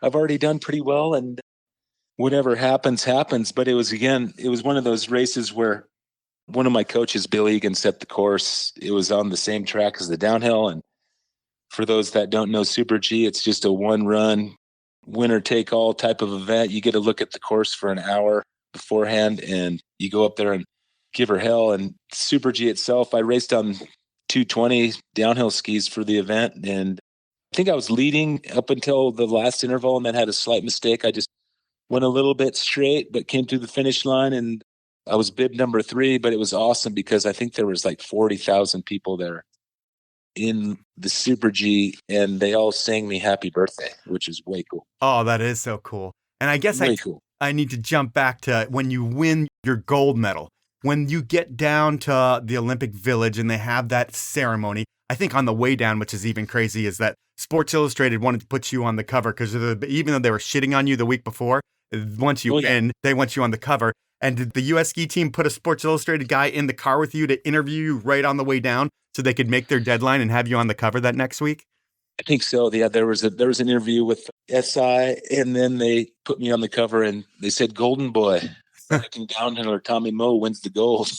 I've already done pretty well and whatever happens, happens. But it was one of those races where one of my coaches, Bill Egan, set the course. It was on the same track as the downhill. And for those that don't know Super G, it's just a one run, winner take all type of event. You get to look at the course for an hour beforehand and you go up there and give her hell. And Super G itself, I raced on 220 downhill skis for the event. And I think I was leading up until the last interval and then had a slight mistake. I just went a little bit straight, but came through the finish line and I was bib number 3, but it was awesome because I think there was like 40,000 people there in the Super G and they all sang me happy birthday, which is way cool. Oh, that is so cool. And I guess I need to jump back to when you win your gold medal. When you get down to the Olympic Village and they have that ceremony, I think on the way down, which is even crazy, is that Sports Illustrated wanted to put you on the cover because even though they were shitting on you the week before, once you win, they want you on the cover. And did the U.S. ski team put a Sports Illustrated guy in the car with you to interview you right on the way down so they could make their deadline and have you on the cover that next week? I think so. Yeah, there was an interview with SI, and then they put me on the cover, and they said, "Golden Boy, American downhiller Tommy Moe wins the gold."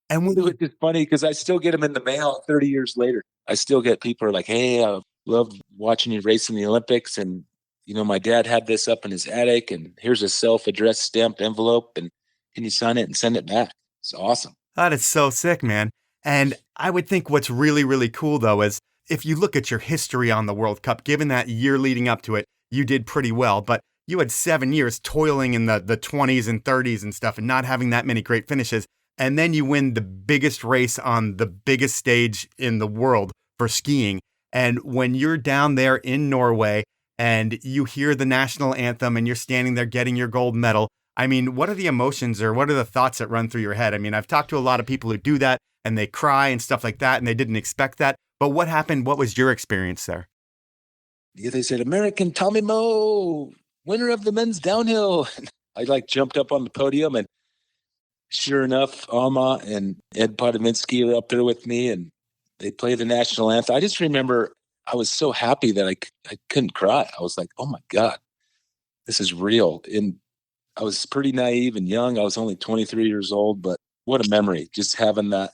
And it was just funny because I still get them in the mail 30 years later. I still get people are like, "Hey, I loved watching you race in the Olympics, and you know, my dad had this up in his attic, and here's a self-addressed stamped envelope, and can you sign it and send it back?" It's awesome. That is so sick, man. And I would think what's really, really cool, though, is if you look at your history on the World Cup, given that year leading up to it, you did pretty well. But you had 7 years toiling in the 20s and 30s and stuff and not having that many great finishes. And then you win the biggest race on the biggest stage in the world for skiing. And when you're down there in Norway and you hear the national anthem and you're standing there getting your gold medal, I mean, what are the emotions or what are the thoughts that run through your head? I mean, I've talked to a lot of people who do that and they cry and stuff like that and they didn't expect that. But what happened? What was your experience there? Yeah, they said, American Tommy Moe, winner of the men's downhill. I jumped up on the podium and sure enough, Alma and Ed Podiminsky are up there with me and they play the national anthem. I just remember I was so happy that I couldn't cry. I was like, oh my God, this is real. And I was pretty naive and young. I was only 23 years old, but what a memory, just having that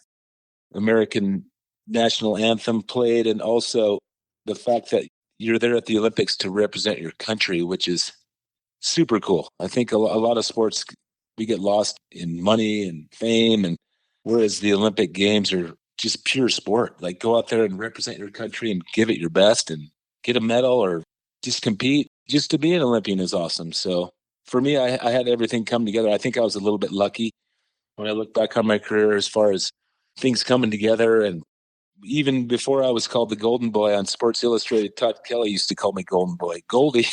American national anthem played. And also the fact that you're there at the Olympics to represent your country, which is super cool. I think a lot of sports, we get lost in money and fame. And whereas the Olympic Games are just pure sport, like go out there and represent your country and give it your best and get a medal or just compete. Just to be an Olympian is awesome. So for me, I had everything come together. I think I was a little bit lucky when I look back on my career as far as things coming together. And even before I was called the Golden Boy on Sports Illustrated, Todd Kelly used to call me Golden Boy. Goldie.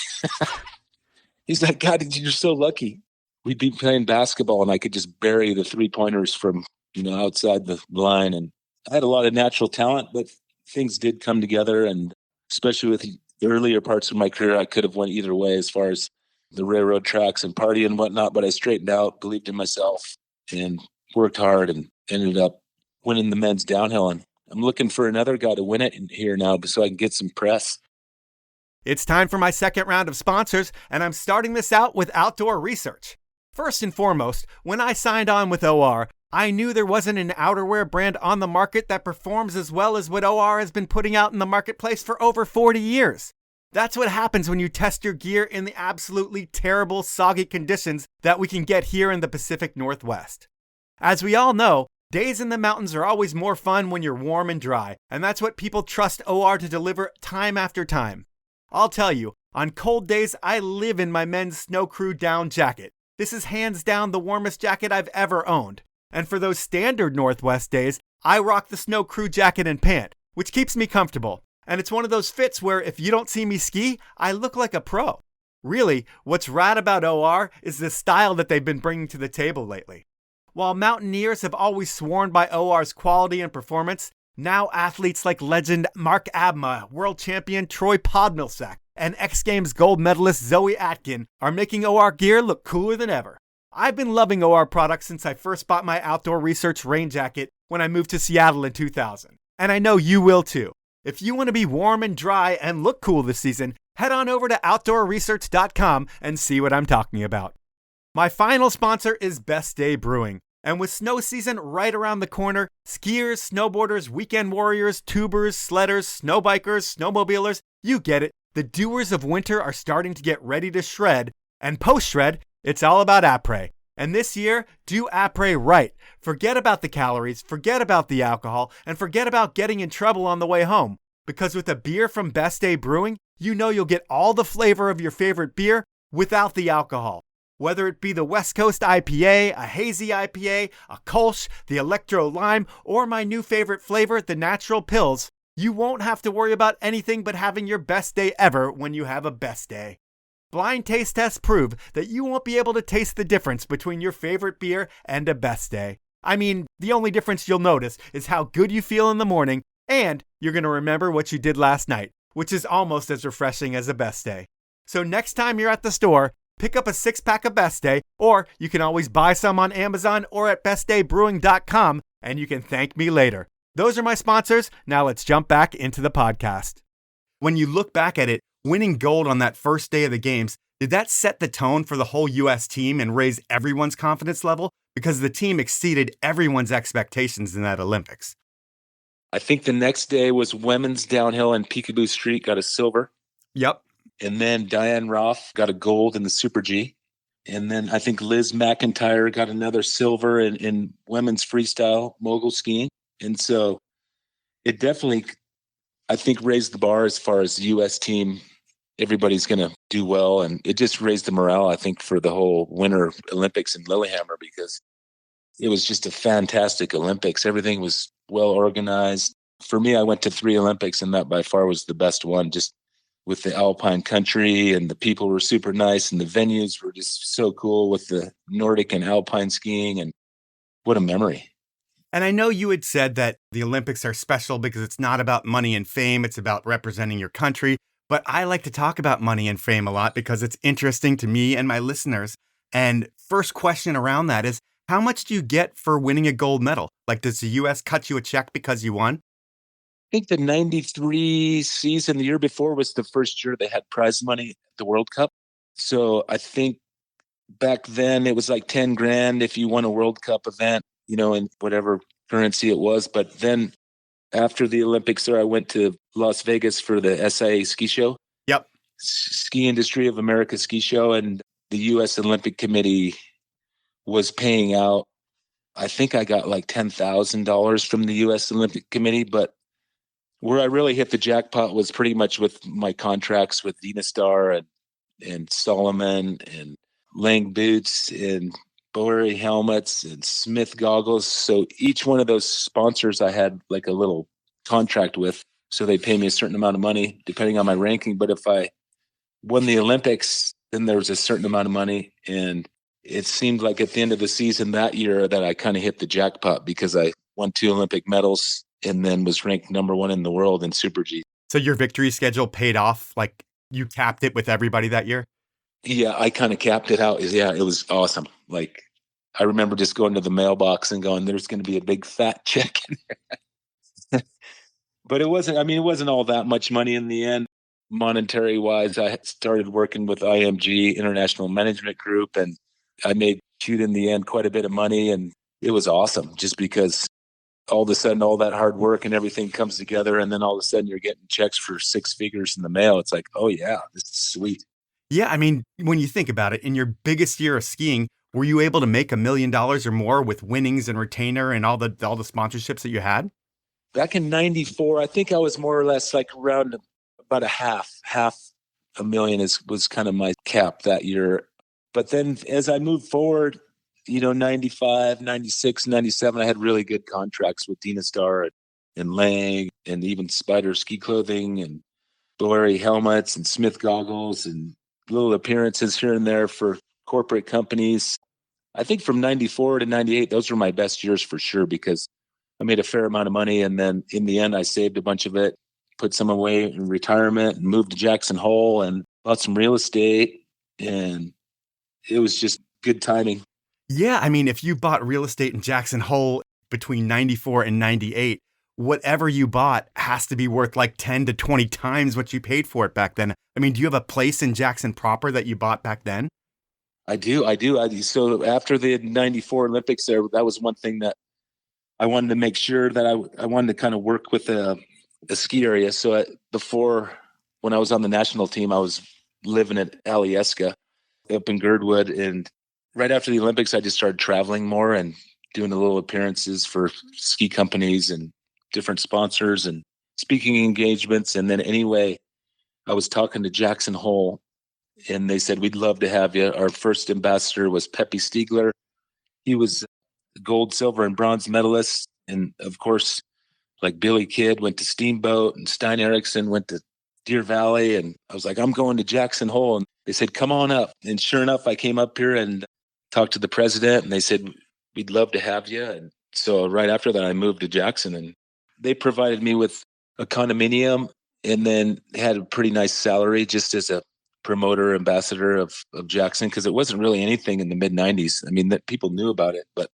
He's like, God, you're so lucky. We'd be playing basketball and I could just bury the 3-pointers from, outside the line. And I had a lot of natural talent, but things did come together. And especially with the earlier parts of my career, I could have went either way as far as the railroad tracks and party and whatnot, but I straightened out, believed in myself, and worked hard and ended up winning the men's downhill. And I'm looking for another guy to win it in here now so I can get some press. It's time for my second round of sponsors, and I'm starting this out with outdoor research. First and foremost, when I signed on with OR, I knew there wasn't an outerwear brand on the market that performs as well as what OR has been putting out in the marketplace for over 40 years. That's what happens when you test your gear in the absolutely terrible, soggy conditions that we can get here in the Pacific Northwest. As we all know, days in the mountains are always more fun when you're warm and dry, and that's what people trust OR to deliver time after time. I'll tell you, on cold days, I live in my men's Snow Crew down jacket. This is hands down the warmest jacket I've ever owned. And for those standard Northwest days, I rock the Snow Crew jacket and pant, which keeps me comfortable. And it's one of those fits where if you don't see me ski, I look like a pro. Really, what's rad about OR is the style that they've been bringing to the table lately. While mountaineers have always sworn by OR's quality and performance, now athletes like legend Mark Abma, world champion Troy Podmilsack, and X Games gold medalist Zoe Atkin are making OR gear look cooler than ever. I've been loving OR products since I first bought my outdoor research rain jacket when I moved to Seattle in 2000. And I know you will too. If you want to be warm and dry and look cool this season, head on over to outdoorresearch.com and see what I'm talking about. My final sponsor is Best Day Brewing. And with snow season right around the corner, skiers, snowboarders, weekend warriors, tubers, sledders, snowbikers, snowmobilers, you get it. The doers of winter are starting to get ready to shred. And post-shred, it's all about après. And this year, do après right. Forget about the calories, forget about the alcohol, and forget about getting in trouble on the way home. Because with a beer from Best Day Brewing, you know you'll get all the flavor of your favorite beer without the alcohol. Whether it be the West Coast IPA, a hazy IPA, a Kolsch, the Electro Lime, or my new favorite flavor, the Natural Pills, you won't have to worry about anything but having your best day ever when you have a best day. Blind taste tests prove that you won't be able to taste the difference between your favorite beer and a best day. I mean, the only difference you'll notice is how good you feel in the morning, and you're going to remember what you did last night, which is almost as refreshing as a best day. So next time you're at the store, pick up a 6-pack of Best Day, or you can always buy some on Amazon or at bestdaybrewing.com, and you can thank me later. Those are my sponsors. Now let's jump back into the podcast. When you look back at it, winning gold on that first day of the games, did that set the tone for the whole U.S. team and raise everyone's confidence level? Because the team exceeded everyone's expectations in that Olympics. I think the next day was women's downhill and Peekaboo Street got a silver. Yep. And then Diane Roth got a gold in the Super G. And then I think Liz McIntyre got another silver in women's freestyle mogul skiing. And so it definitely, I think, raised the bar as far as the U.S. team. Everybody's going to do well. And it just raised the morale, I think, for the whole Winter Olympics in Lillehammer, because it was just a fantastic Olympics. Everything was well organized. For me, I went to 3 Olympics, and that by far was the best one, just with the alpine country, and the people were super nice, and the venues were just so cool with the Nordic and alpine skiing. And what a memory. And I know you had said that the Olympics are special because it's not about money and fame. It's about representing your country. But I like to talk about money and fame a lot because it's interesting to me and my listeners. And first question around that is, how much do you get for winning a gold medal? Like, does the U.S. cut you a check because you won? I think the 93 season, the year before, was the first year they had prize money at the World Cup. So I think back then it was like 10 grand if you won a World Cup event, in whatever currency it was. But then after the Olympics there, I went to Las Vegas for the SIA ski show. Yep. Ski Industry of America ski show. And the U.S. Olympic Committee was paying out, I think I got like $10,000 from the U.S. Olympic Committee. But where I really hit the jackpot was pretty much with my contracts with Dynastar and Solomon and Lang boots and Bowery helmets and Smith goggles. So each one of those sponsors I had like a little contract with. So they pay me a certain amount of money depending on my ranking. But if I won the Olympics, then there was a certain amount of money. And it seemed like at the end of the season that year that I kind of hit the jackpot, because I won 2 Olympic medals and then was ranked number 1 in the world in Super G. So your victory schedule paid off? Like, you capped it with everybody that year? Yeah, I kind of capped it out. Yeah, it was awesome. Like, I remember just going to the mailbox and going, there's going to be a big fat check in there. But it wasn't all that much money in the end. Monetary wise, I had started working with IMG, International Management Group, and I made, in the end, quite a bit of money. And it was awesome just because all of a sudden all that hard work and everything comes together, and then all of a sudden you're getting checks for 6 figures in the mail. It's like, oh yeah, this is sweet. Yeah, I mean, when you think about it, in your biggest year of skiing, were you able to make $1 million or more with winnings and retainer and all the sponsorships that you had? Back in 94, I think I was more or less like around about half a million was kind of my cap that year. But then as I moved forward, 95, 96, 97, I had really good contracts with Dynastar and Lang and even Spider ski clothing and Bowery helmets and Smith goggles and little appearances here and there for corporate companies. I think from 94 to 98, those were my best years for sure, because I made a fair amount of money. And then in the end, I saved a bunch of it, put some away in retirement, and moved to Jackson Hole and bought some real estate. And it was just good timing. Yeah, I mean, if you bought real estate in Jackson Hole between 94 and 98, whatever you bought has to be worth like 10 to 20 times what you paid for it back then. I mean, do you have a place in Jackson proper that you bought back then? I do. So after the 94 Olympics there, that was one thing that I wanted to make sure that I wanted to kind of work with a ski area. So before, when I was on the national team, I was living at Alyeska up in Girdwood. And right after the Olympics, I just started traveling more and doing a little appearances for ski companies and different sponsors and speaking engagements. And then anyway, I was talking to Jackson Hole, and they said, we'd love to have you. Our first ambassador was Pepe Stiegler. He was gold, silver, and bronze medalist. And of course, like Billy Kidd went to Steamboat, and Stein Eriksen went to Deer Valley. And I was like, I'm going to Jackson Hole. And they said, come on up. And sure enough, I came up here and talked to the president, and they said, we'd love to have you. And so right after that, I moved to Jackson, and they provided me with a condominium and then had a pretty nice salary just as a promoter ambassador of Jackson, because it wasn't really anything in the mid 90s. I mean, that people knew about it, but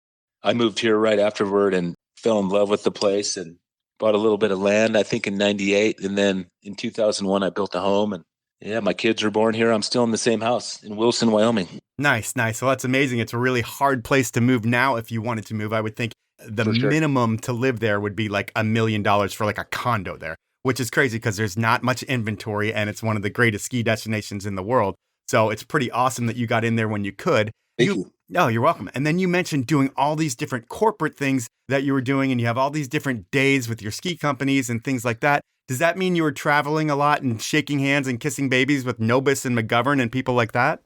I moved here right afterward and fell in love with the place and bought a little bit of land, I think in 98. And then in 2001, I built a home, and yeah, my kids were born here. I'm still in the same house in Wilson, Wyoming. Nice. Well, that's amazing. It's a really hard place to move now. If you wanted to move, I would think the For sure. minimum to live there would be like $1 million for like a condo there, which is crazy because there's not much inventory and it's one of the greatest ski destinations in the world. So it's pretty awesome that you got in there when you could. Thank you. Oh, you're welcome. And then you mentioned doing all these different corporate things that you were doing, and you have all these different days with your ski companies and things like that. Does that mean you were traveling a lot and shaking hands and kissing babies with Nobis and McGovern and people like that?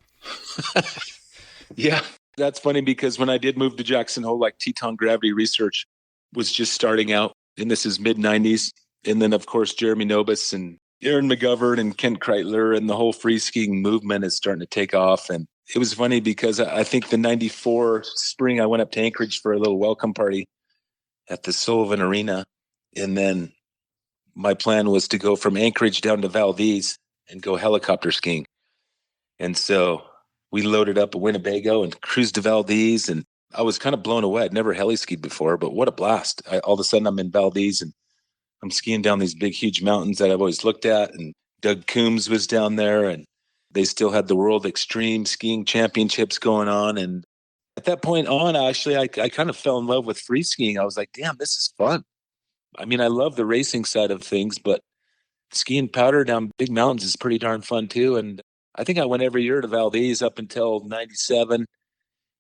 Yeah, that's funny because when I did move to Jackson Hole, like Teton Gravity Research was just starting out, and this is mid-90s. And then, of course, Jeremy Nobis and Aaron McGovern and Kent Kreitler and the whole free skiing movement is starting to take off. And it was funny because I think the 94 spring, I went up to Anchorage for a little welcome party at the Sullivan Arena. And then my plan was to go from Anchorage down to Valdez and go helicopter skiing. And so we loaded up a Winnebago and cruised to Valdez. And I was kind of blown away. I'd never heli-skied before, but what a blast. All of a sudden I'm in Valdez and I'm skiing down these big, huge mountains that I've always looked at. And Doug Coombs was down there, and they still had the World Extreme Skiing Championships going on. And at that point on, I kind of fell in love with free skiing. I was like, damn, this is fun. I mean, I love the racing side of things, but skiing powder down big mountains is pretty darn fun too. And I think I went every year to Valdez up until 97.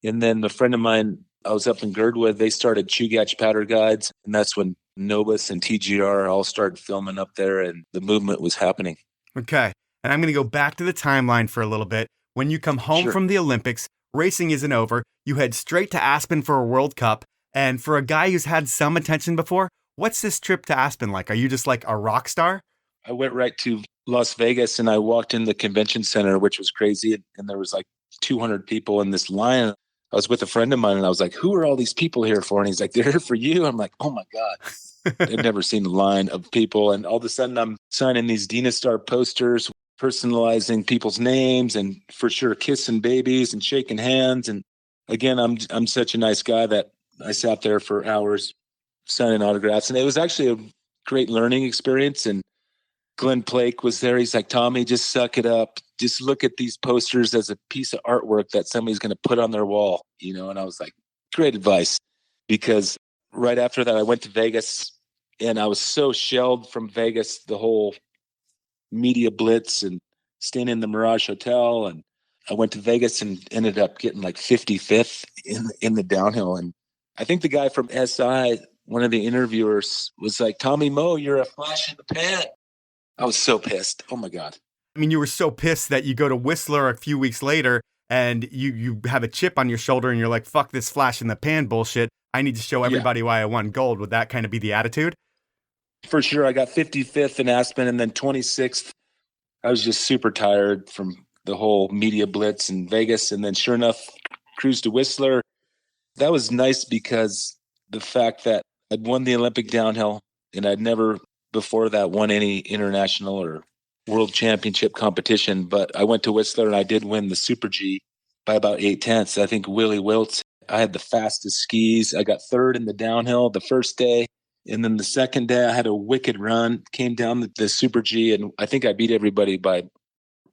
And then a friend of mine, I was up in Girdwood, they started Chugach Powder Guides. And that's when Nobis and TGR all started filming up there and the movement was happening. Okay. And I'm going to go back to the timeline for a little bit. When you come home from the Olympics, racing isn't over. You head straight to Aspen for a World Cup. And for a guy who's had some attention before, what's this trip to Aspen like? Are you just like a rock star? I went right to Las Vegas and I walked in the convention center, which was crazy. And there was like 200 people in this line. I was with a friend of mine and I was like, who are all these people here for? And he's like, they're here for you. I'm like, oh my God. I've never seen a line of people. And all of a sudden I'm signing these Dina Star posters, personalizing people's names and for sure kissing babies and shaking hands. And again, I'm such a nice guy that I sat there for hours signing autographs. And it was actually a great learning experience. And Glenn Plake was there. He's like, Tommy, just suck it up. Just look at these posters as a piece of artwork that somebody's going to put on their wall, you know? And I was like, great advice. Because right after that, I went to Vegas and I was so shelled from Vegas, the whole media blitz and staying in the Mirage Hotel. And I went to Vegas and ended up getting like 55th in the downhill. And I think the guy from SI, one of the interviewers, was like, Tommy Moe, you're a flash in the pan. I was so pissed. Oh my God. I mean, you were so pissed that you go to Whistler a few weeks later and you have a chip on your shoulder and you're like, fuck this flash in the pan bullshit. I need to show everybody why I won gold. Would that kind of be the attitude? For sure. I got 55th in Aspen and then 26th. I was just super tired from the whole media blitz in Vegas. And then sure enough, cruised to Whistler. That was nice because the fact that I'd won the Olympic downhill and I'd never before that won any international or world championship competition. But I went to Whistler and I did win the Super G by about 8/10. I think Willie Wiltz, I had the fastest skis. I got third in the downhill the first day. And then the second day I had a wicked run, came down the Super G, and I think I beat everybody by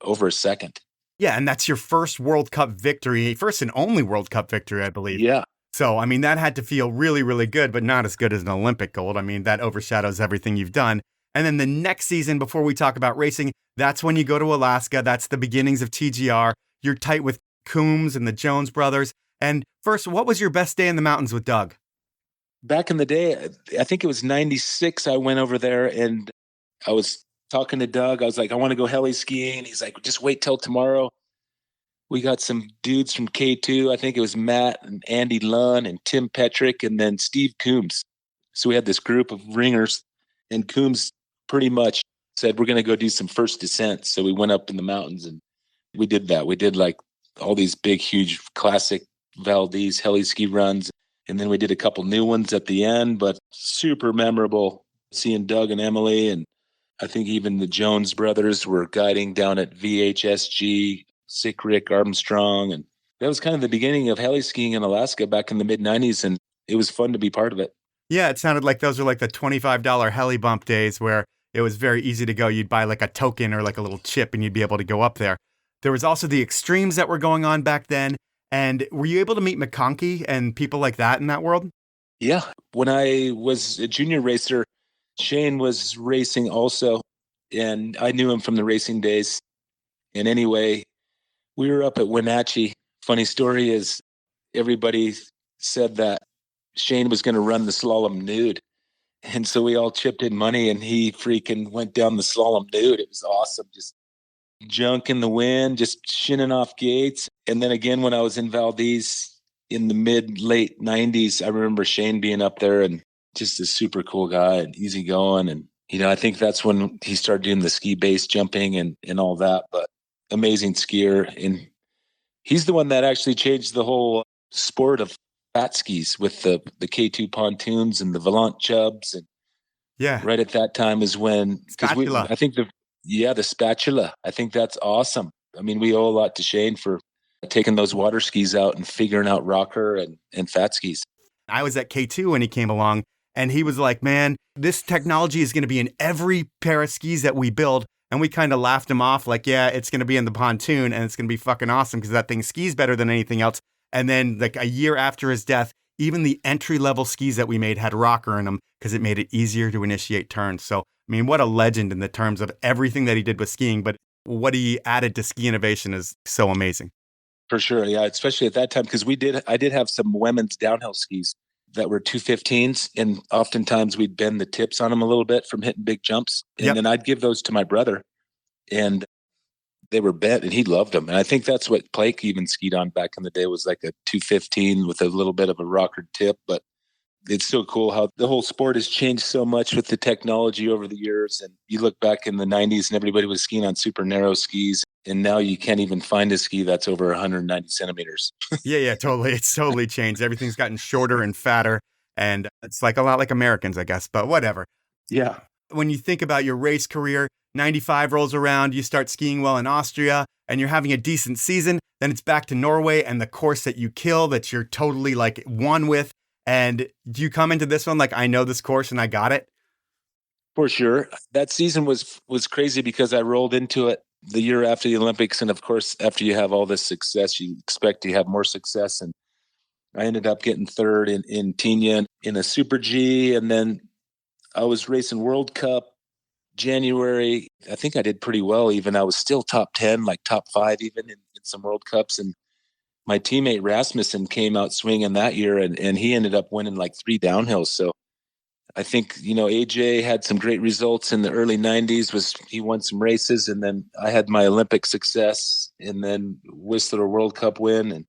over a second. Yeah, and that's your first World Cup victory, first and only World Cup victory, I believe. Yeah. So, I mean, that had to feel really, really good, but not as good as an Olympic gold. I mean, that overshadows everything you've done. And then the next season, before we talk about racing, that's when you go to Alaska. That's the beginnings of TGR. You're tight with Coombs and the Jones brothers. And first, what was your best day in the mountains with Doug? Back in the day, I think it was 96, I went over there and I was talking to Doug. I was like, I want to go heli-skiing. He's like, just wait till tomorrow. We got some dudes from K2. I think it was Matt and Andy Lunn and Tim Petrick and then Steve Coombs. So we had this group of ringers and Coombs pretty much said, we're going to go do some first descent. So we went up in the mountains and we did that. We did like all these big, huge classic Valdez heli-ski runs. And then we did a couple new ones at the end, but super memorable seeing Doug and Emily. And I think even the Jones brothers were guiding down at VHSG, Sick Rick Armstrong. And that was kind of the beginning of heli-skiing in Alaska back in the mid-90s. And it was fun to be part of it. Yeah, it sounded like those were like the $25 heli bump days where it was very easy to go. You'd buy like a token or like a little chip and you'd be able to go up there. There was also the extremes that were going on back then. And were you able to meet McConkey and people like that in that world? Yeah. When I was a junior racer, Shane was racing also. And I knew him from the racing days. And anyway, We were up at Wenatchee. Funny story is everybody said that Shane was going to run the slalom nude. And so we all chipped in money and he freaking went down the slalom nude. It was awesome. Just junk in the wind, just shinning off gates. And then again, when I was in Valdez in the late 90s, I remember Shane being up there and just a super cool guy and easygoing. And, I think that's when he started doing the ski base jumping and all that. But amazing skier. And he's the one that actually changed the whole sport of fat skis with the K2 pontoons and the Volant chubs. And right at that time is when, I think the spatula, I think that's awesome. I mean, we owe a lot to Shane for taking those water skis out and figuring out rocker and fat skis. I was at K2 when he came along and he was like, man, this technology is going to be in every pair of skis that we build. And we kind of laughed him off like, yeah, it's going to be in the pontoon and it's going to be fucking awesome because that thing skis better than anything else. And then like a year after his death, even the entry-level skis that we made had rocker in them because it made it easier to initiate turns. So, I mean, what a legend in the terms of everything that he did with skiing, but what he added to ski innovation is so amazing. For sure, yeah, especially at that time because I did have some women's downhill skis that were 215s, and oftentimes we'd bend the tips on them a little bit from hitting big jumps, and then I'd give those to my brother, and they were bent, and he loved them. And I think that's what Blake even skied on back in the day was like a 215 with a little bit of a rocker tip. But it's so cool how the whole sport has changed so much with the technology over the years. And you look back in the 90s and everybody was skiing on super narrow skis. And now you can't even find a ski that's over 190 centimeters. Yeah, totally. It's totally changed. Everything's gotten shorter and fatter. And it's like a lot like Americans, I guess, but whatever. Yeah. When you think about your race career, 95 rolls around, you start skiing well in Austria and you're having a decent season. Then it's back to Norway and the course that you kill that you're totally like one with. And do you come into this one like, I know this course and I got it? For sure. That season was crazy because I rolled into it the year after the Olympics. And of course, after you have all this success, you expect to have more success. And I ended up getting third in Tignes in a Super G. And then I was racing World Cup January. I think I did pretty well even. I was still top 10, like top 5 even in some World Cups. And my teammate Rasmussen came out swinging that year and he ended up winning like 3 downhills. So I think, AJ had some great results in the early 90s. He won some races, and then I had my Olympic success and then Whistler World Cup win and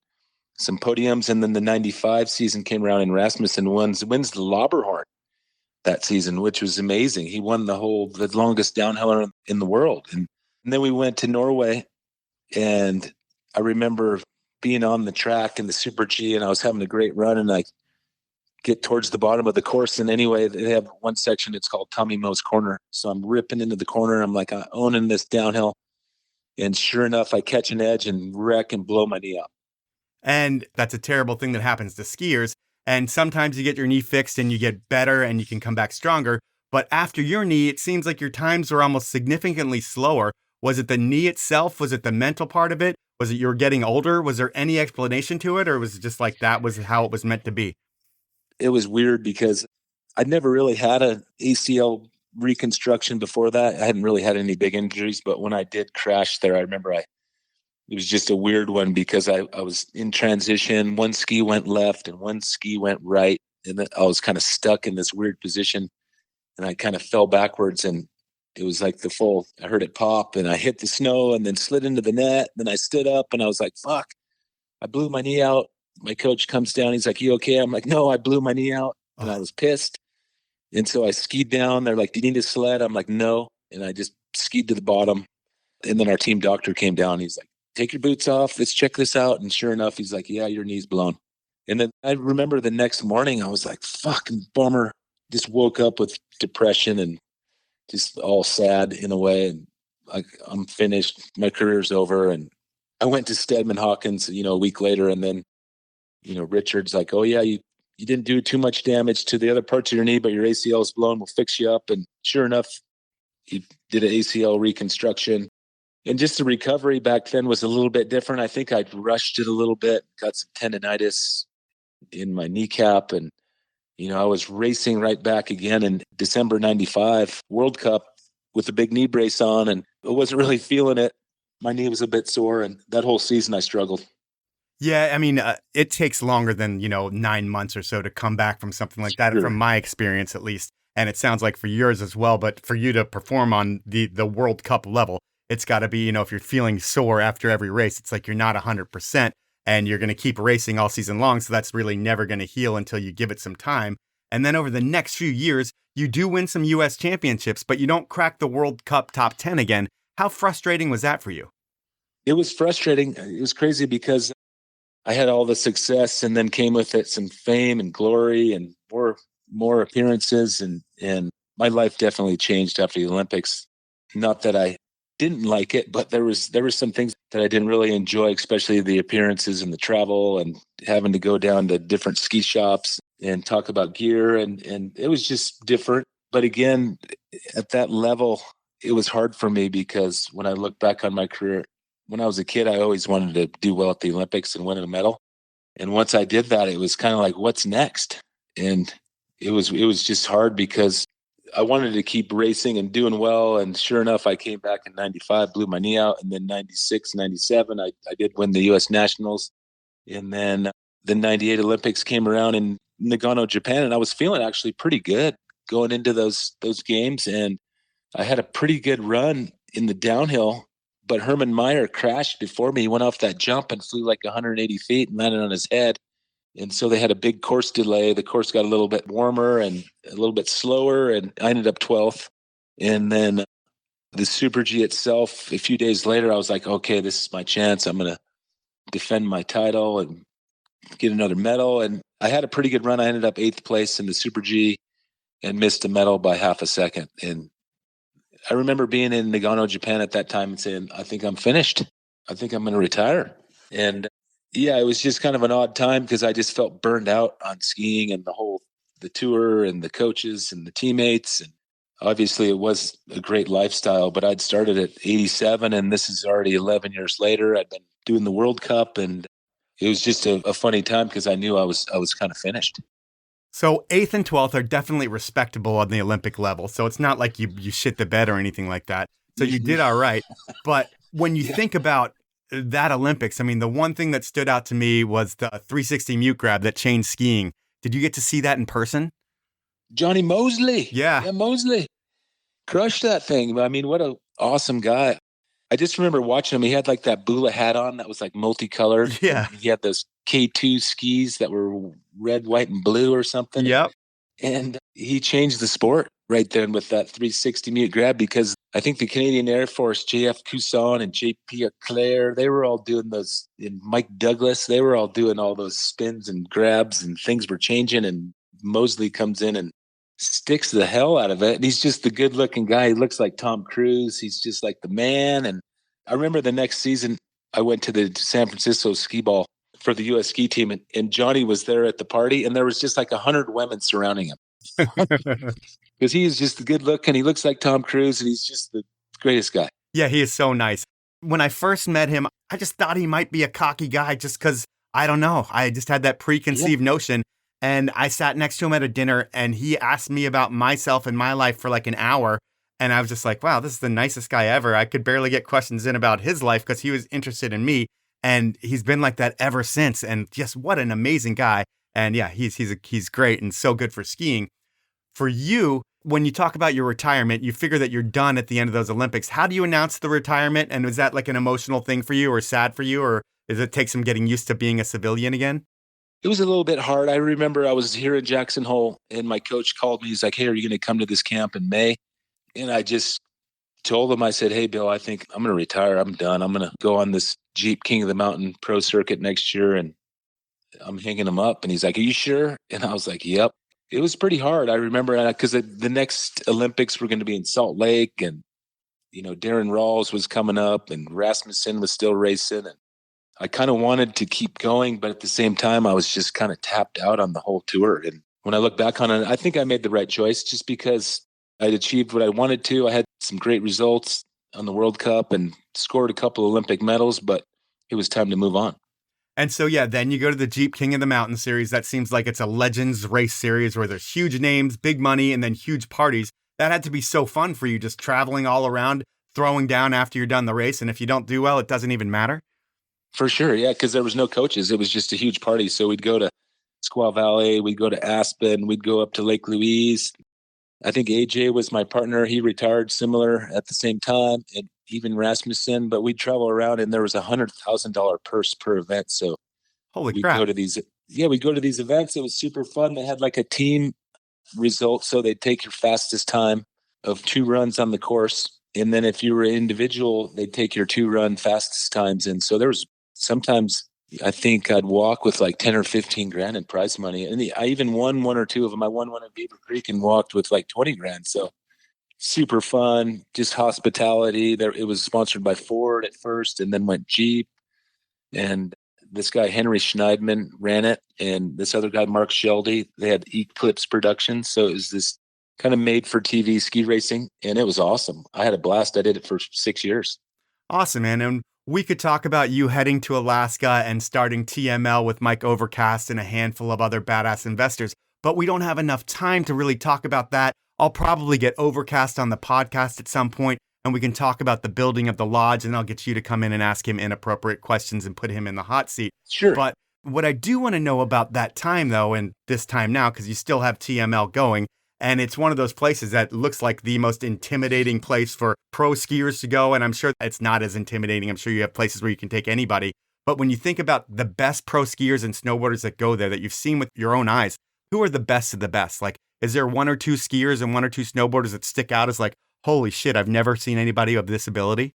some podiums. And then the 95 season came around and Rasmussen wins the Lauberhorn that season, which was amazing. He won the longest downhiller in the world. And then we went to Norway, and I remember being on the track in the Super G, and I was having a great run, and I get towards the bottom of the course. And anyway, they have one section, it's called Tommy Moe's Corner. So I'm ripping into the corner. I'm like, owning this downhill. And sure enough, I catch an edge and wreck and blow my knee up. And that's a terrible thing that happens to skiers. And sometimes you get your knee fixed and you get better and you can come back stronger. But after your knee, it seems like your times are almost significantly slower. Was it the knee itself? Was it the mental part of it? Was it you were getting older? Was there any explanation to it? Or was it just like that was how it was meant to be? It was weird because I'd never really had an ACL reconstruction before that. I hadn't really had any big injuries, but when I did crash there, I remember it was just a weird one because I was in transition. One ski went left and one ski went right. And then I was kind of stuck in this weird position and I kind of fell backwards and it was like I heard it pop and I hit the snow and then slid into the net. Then I stood up and I was like, fuck, I blew my knee out. My coach comes down. He's like, you okay? I'm like, no, I blew my knee out. And I was pissed. And so I skied down. They're like, do you need a sled? I'm like, no. And I just skied to the bottom. And then our team doctor came down. He's like, take your boots off. Let's check this out. And sure enough, he's like, yeah, your knee's blown. And then I remember the next morning, I was like, fucking bummer. Just woke up with depression and just all sad in a way. And like, I'm finished. My career's over. And I went to Steadman Hawkins, a week later. And then, Richard's like, oh yeah, you didn't do too much damage to the other parts of your knee, but your ACL is blown. We'll fix you up. And sure enough, he did an ACL reconstruction. And just the recovery back then was a little bit different. I think I'd rushed it a little bit, got some tendonitis in my kneecap. And, I was racing right back again in December 95 World Cup with a big knee brace on, and I wasn't really feeling it. my knee was a bit sore, and that whole season I struggled. Yeah, I mean, it takes longer than, 9 months or so to come back from something like that, Sure. from my experience at least. And it sounds like for yours as well, but for you to perform on the World Cup level, it's got to be, if you're feeling sore after every race, it's like you're not 100% and you're going to keep racing all season long. So that's really never going to heal until you give it some time. And then over the next few years, you do win some U.S. championships, but you don't crack the World Cup top 10 again. How frustrating was that for you? It was frustrating. It was crazy because I had all the success, and then came with it some fame and glory and more appearances, and my life definitely changed after the Olympics. Not that I didn't like it, but there was some things that I didn't really enjoy, especially the appearances and the travel and having to go down to different ski shops and talk about gear, and it was just different. But again, at that level, it was hard for me because when I look back on my career, when I was a kid, I always wanted to do well at the Olympics and win a medal. And once I did that, it was kind of like, what's next? And it was just hard because I wanted to keep racing and doing well. And sure enough, I came back in 95, blew my knee out. And then 96, 97, I did win the U.S. Nationals. And then the 98 Olympics came around in Nagano, Japan. And I was feeling actually pretty good going into those games. And I had a pretty good run in the downhill. But Herman Meyer crashed before me. He went off that jump and flew like 180 feet and landed on his head. And so they had a big course delay. The course got a little bit warmer and a little bit slower, and I ended up 12th. And then the Super G itself, a few days later, I was like, okay, this is my chance. I'm going to defend my title and get another medal. And I had a pretty good run. I ended up 8th place in the Super G and missed a medal by half a second. And I remember being in Nagano, Japan at that time and saying, I think I'm finished. I think I'm going to retire. And yeah, it was just kind of an odd time because I just felt burned out on skiing and the tour and the coaches and the teammates. And obviously it was a great lifestyle, but I'd started at 87 and this is already 11 years later. I'd been doing the World Cup, and it was just a funny time because I knew I was kind of finished. So 8th and 12th are definitely respectable on the Olympic level. So it's not like you shit the bed or anything like that. So you did all right. But when you think about that Olympics, I mean, the one thing that stood out to me was the 360 mute grab that changed skiing. Did you get to see that in person? Johnny Moseley. Yeah, Moseley crushed that thing. I mean, what an awesome guy. I just remember watching him. He had like that Bula hat on that was like multicolored. Yeah. He had those K2 skis that were red, white, and blue or something. Yep. And he changed the sport right then with that 360 mute grab, because I think the Canadian Air Force, JF Cousson and JP Leclerc, they were all doing those, and Mike Douglas, they were all doing all those spins and grabs, and things were changing. And Moseley comes in and sticks the hell out of it. And he's just the good looking guy. He looks like Tom Cruise. He's just like the man. And I remember the next season, I went to the San Francisco skee ball for the U.S. ski team, and Johnny was there at the party, and there was just like 100 women surrounding him because he is just the good look, and he looks like Tom Cruise, and he's just the greatest guy. Yeah, he is so nice. When I first met him, I just thought he might be a cocky guy just because, I don't know, I just had that preconceived notion. And I sat next to him at a dinner, and he asked me about myself and my life for like an hour. And I was just like, wow, this is the nicest guy ever. I could barely get questions in about his life because he was interested in me. And he's been like that ever since. And just what an amazing guy. And yeah, he's great and so good for skiing. For you, when you talk about your retirement, you figure that you're done at the end of those Olympics. How do you announce the retirement? And is that like an emotional thing for you or sad for you? Or does it take some getting used to being a civilian again? It was a little bit hard. I remember I was here in Jackson Hole, and my coach called me. He's like, hey, are you going to come to this camp in May? And I just told him, I said, hey, Bill, I think I'm going to retire. I'm done. I'm going to go on this Jeep King of the Mountain Pro Circuit next year, and I'm hanging him up. And he's like, are you sure? And I was like, yep. It was pretty hard. I remember because the next Olympics were going to be in Salt Lake, and, Darren Rawls was coming up, and Rasmussen was still racing. And I kind of wanted to keep going, but at the same time, I was just kind of tapped out on the whole tour. And when I look back on it, I think I made the right choice just because I'd achieved what I wanted to. I had some great results on the World Cup and scored a couple Olympic medals, but it was time to move on. And so, yeah, then you go to the Jeep King of the Mountain series. That seems like it's a Legends race series where there's huge names, big money, and then huge parties. That had to be so fun for you, just traveling all around throwing down after you're done the race. And if you don't do well, it doesn't even matter. For sure. Yeah. Because there was no coaches. It was just a huge party. So we'd go to Squaw Valley, we'd go to Aspen, we'd go up to Lake Louise. I think AJ was my partner. He retired similar at the same time, and even Rasmussen, but we'd travel around and there was $100,000 purse per event. So Holy we'd crap. go to these events. It was super fun. They had like a team result. So they'd take your fastest time of 2 runs on the course. And then if you were individual, they'd take your 2 run fastest times. And so there was sometimes I think I'd walk with like 10 or 15 grand in prize money. And I even won 1 or 2 of them. I won one at Beaver Creek and walked with like 20 grand. So super fun, just hospitality there. It was sponsored by Ford at first and then went Jeep. And this guy, Henry Schneidman, ran it. And this other guy, Mark Sheldy, they had Eclipse Productions. So it was this kind of made for TV ski racing. And it was awesome. I had a blast. I did it for 6 years. Awesome, man. And we could talk about you heading to Alaska and starting TML with Mike Overcast and a handful of other badass investors, but we don't have enough time to really talk about that. I'll probably get Overcast on the podcast at some point, and we can talk about the building of the lodge, and I'll get you to come in and ask him inappropriate questions and put him in the hot seat. Sure. But what I do want to know about that time, though, and this time now, because you still have TML going, and it's one of those places that looks like the most intimidating place for pro skiers to go. And I'm sure it's not as intimidating. I'm sure you have places where you can take anybody. But when you think about the best pro skiers and snowboarders that go there that you've seen with your own eyes, who are the best of the best? Like, is there 1 or 2 skiers and 1 or 2 snowboarders that stick out as like, holy shit, I've never seen anybody of this ability?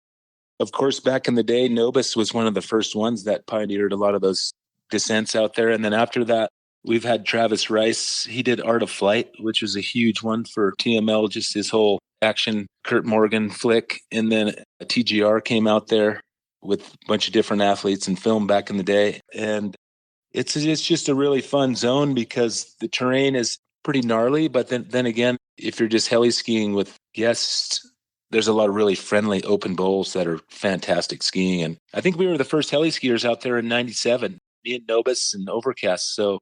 Of course, back in the day, Nobis was one of the first ones that pioneered a lot of those descents out there. And then after that, we've had Travis Rice. He did Art of Flight, which was a huge one for TML, just his whole action Kurt Morgan flick. And then a TGR came out there with a bunch of different athletes and film back in the day. And it's just a really fun zone because the terrain is pretty gnarly. But then again, if you're just heli-skiing with guests, there's a lot of really friendly open bowls that are fantastic skiing. And I think we were the first heli-skiers out there in 97, me and Nobis and Overcast. So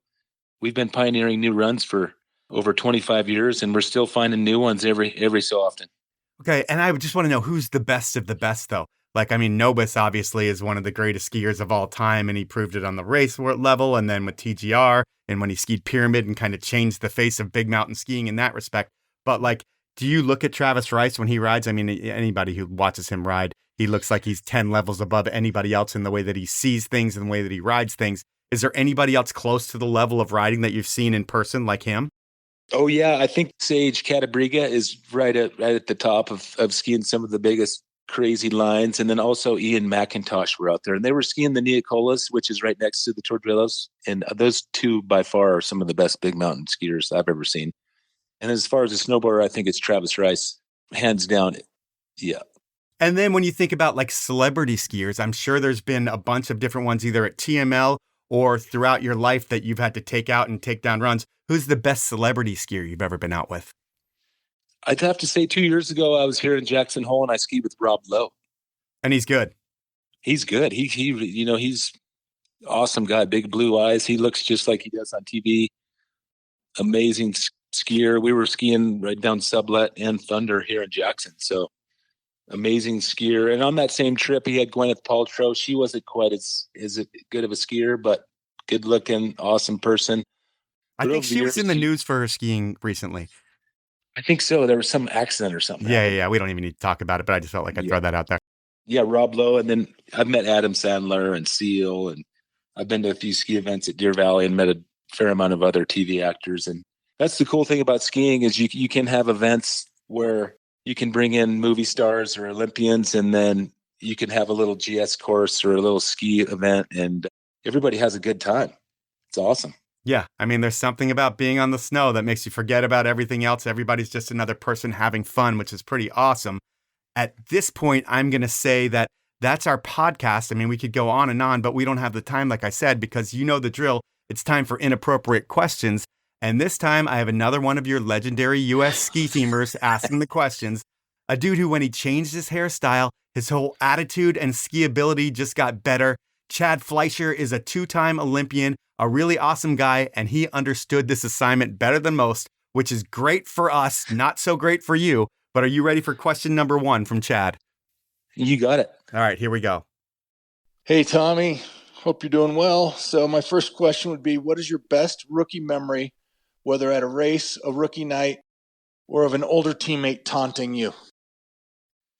we've been pioneering new runs for over 25 years, and we're still finding new ones every so often. Okay, and I just want to know who's the best of the best, though. Like, I mean, Nobis obviously is one of the greatest skiers of all time, and he proved it on the race level, and then with TGR, and when he skied Pyramid and kind of changed the face of big mountain skiing in that respect. But, like, do you look at Travis Rice when he rides? I mean, anybody who watches him ride, he looks like he's 10 levels above anybody else in the way that he sees things and the way that he rides things. Is there anybody else close to the level of riding that you've seen in person like him? Oh, yeah. I think Sage Catabriga is right at the top of skiing some of the biggest crazy lines. And then also Ian McIntosh were out there. And they were skiing the Neocolas, which is right next to the Tordrillos. And those two, by far, are some of the best big mountain skiers I've ever seen. And as far as a snowboarder, I think it's Travis Rice. Hands down. Yeah. And then when you think about like celebrity skiers, I'm sure there's been a bunch of different ones either at TML or throughout your life that you've had to take out and take down runs. Who's the best celebrity skier you've ever been out with? I'd have to say 2 years ago, I was here in Jackson Hole and I skied with Rob Lowe. And he's good. He's good. He's awesome guy, big blue eyes. He looks just like he does on TV. Amazing skier. We were skiing right down Sublet and Thunder here in Jackson. So amazing skier. And on that same trip, he had Gwyneth Paltrow. She wasn't quite as good of a skier, but good looking, awesome person. I think she was in the news for her skiing recently. I think so. There was some accident or something. Yeah. We don't even need to talk about it, but I just felt like I'd throw that out there. Yeah, Rob Lowe. And then I've met Adam Sandler and Seal, and I've been to a few ski events at Deer Valley and met a fair amount of other TV actors. And that's the cool thing about skiing is you can have events where you can bring in movie stars or Olympians, and then you can have a little GS course or a little ski event, and everybody has a good time. It's awesome. Yeah. I mean, there's something about being on the snow that makes you forget about everything else. Everybody's just another person having fun, which is pretty awesome. At this point, I'm going to say that that's our podcast. I mean, we could go on and on, but we don't have the time, like I said, because you know the drill. It's time for Inappropriate Questions. And this time I have another one of your legendary U.S. ski teamers asking the questions. A dude who, when he changed his hairstyle, his whole attitude and ski ability just got better. Chad Fleischer is a 2-time Olympian, a really awesome guy, and he understood this assignment better than most, which is great for us, not so great for you. But are you ready for question number 1 from Chad? You got it. All right, here we go. Hey, Tommy. Hope you're doing well. So my first question would be, what is your best rookie memory, whether at a race, a rookie night, or of an older teammate taunting you?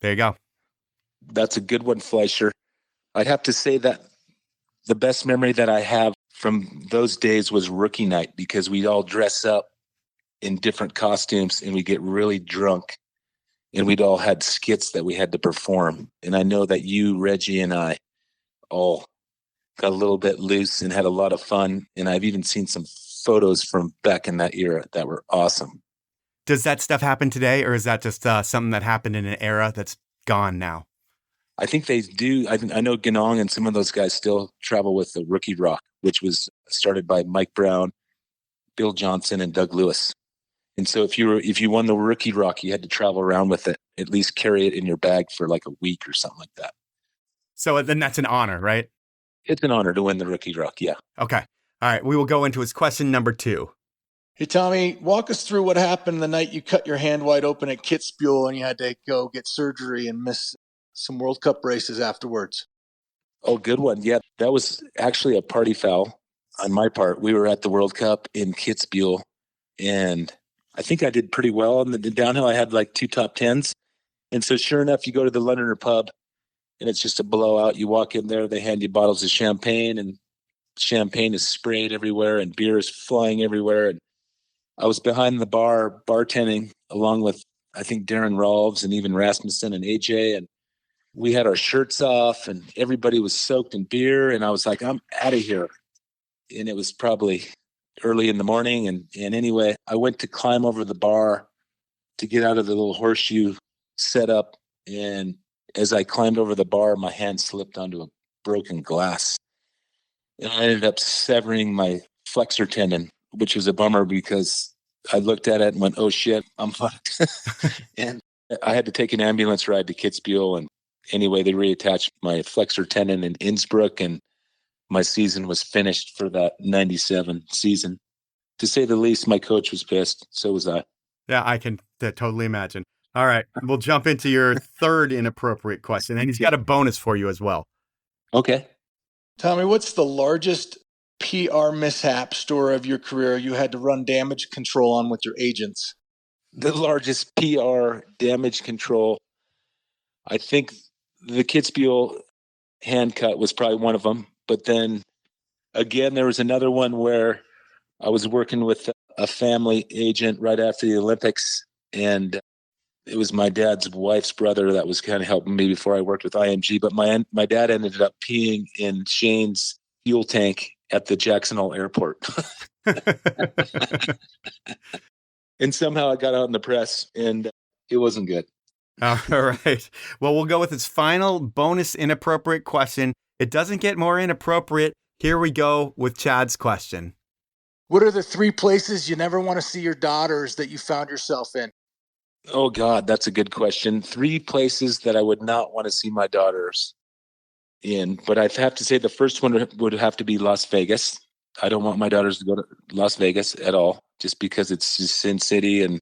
There you go. That's a good one, Fleischer. I'd have to say that the best memory that I have from those days was rookie night, because we'd all dress up in different costumes and we'd get really drunk, and we'd all had skits that we had to perform. And I know that you, Reggie, and I all got a little bit loose and had a lot of fun. And I've even seen some photos from back in that era that were awesome. Does that stuff happen today, or is that just something that happened in an era that's gone now? I think they do. I know Ganong and some of those guys still travel with the Rookie Rock, which was started by Mike Brown, Bill Johnson, and Doug Lewis. And so if you won the Rookie Rock, you had to travel around with it, at least carry it in your bag for like a week or something like that. So then that's an honor, right? It's an honor to win the Rookie Rock, yeah. Okay. All right, we will go into his question number 2. Hey, Tommy, walk us through what happened the night you cut your hand wide open at Kitzbühel and you had to go get surgery and miss some World Cup races afterwards. Oh, good one. Yeah, that was actually a party foul on my part. We were at the World Cup in Kitzbühel, and I think I did pretty well on the downhill. I had like 2 top 10s. And so sure enough, you go to the Londoner pub, and it's just a blowout. You walk in there, they hand you bottles of champagne, and champagne is sprayed everywhere, and beer is flying everywhere. And I was behind the bar bartending along with, I think, Darren Rolves and even Rasmussen and AJ. And we had our shirts off and everybody was soaked in beer. And I was like, I'm out of here. And it was probably early in the morning. And anyway, I went to climb over the bar to get out of the little horseshoe setup. And as I climbed over the bar, my hand slipped onto a broken glass. And I ended up severing my flexor tendon, which was a bummer because I looked at it and went, oh shit, I'm fucked. And I had to take an ambulance ride to Kitzbühel. And anyway, they reattached my flexor tendon in Innsbruck, and my season was finished for that 97 season. To say the least, my coach was pissed. So was I. Yeah, I can totally imagine. All right, we'll jump into your third inappropriate question. And he's got a bonus for you as well. Okay. Tommy, what's the largest PR mishap story of your career you had to run damage control on with your agents? The largest PR damage control, I think the Kitzbühel hand cut was probably one of them. But then again, there was another one where I was working with a family agent right after the Olympics, and it was my dad's wife's brother that was kind of helping me before I worked with IMG. But my dad ended up peeing in Shane's fuel tank at the Jackson Hole Airport. And somehow I got out in the press, and it wasn't good. All right. Well, we'll go with his final bonus inappropriate question. It doesn't get more inappropriate. Here we go with Chad's question. What are the 3 places you never want to see your daughters that you found yourself in? Oh, God, that's a good question. 3 places that I would not want to see my daughters in. But I'd have to say the first one would have to be Las Vegas. I don't want my daughters to go to Las Vegas at all, just because it's just Sin City, and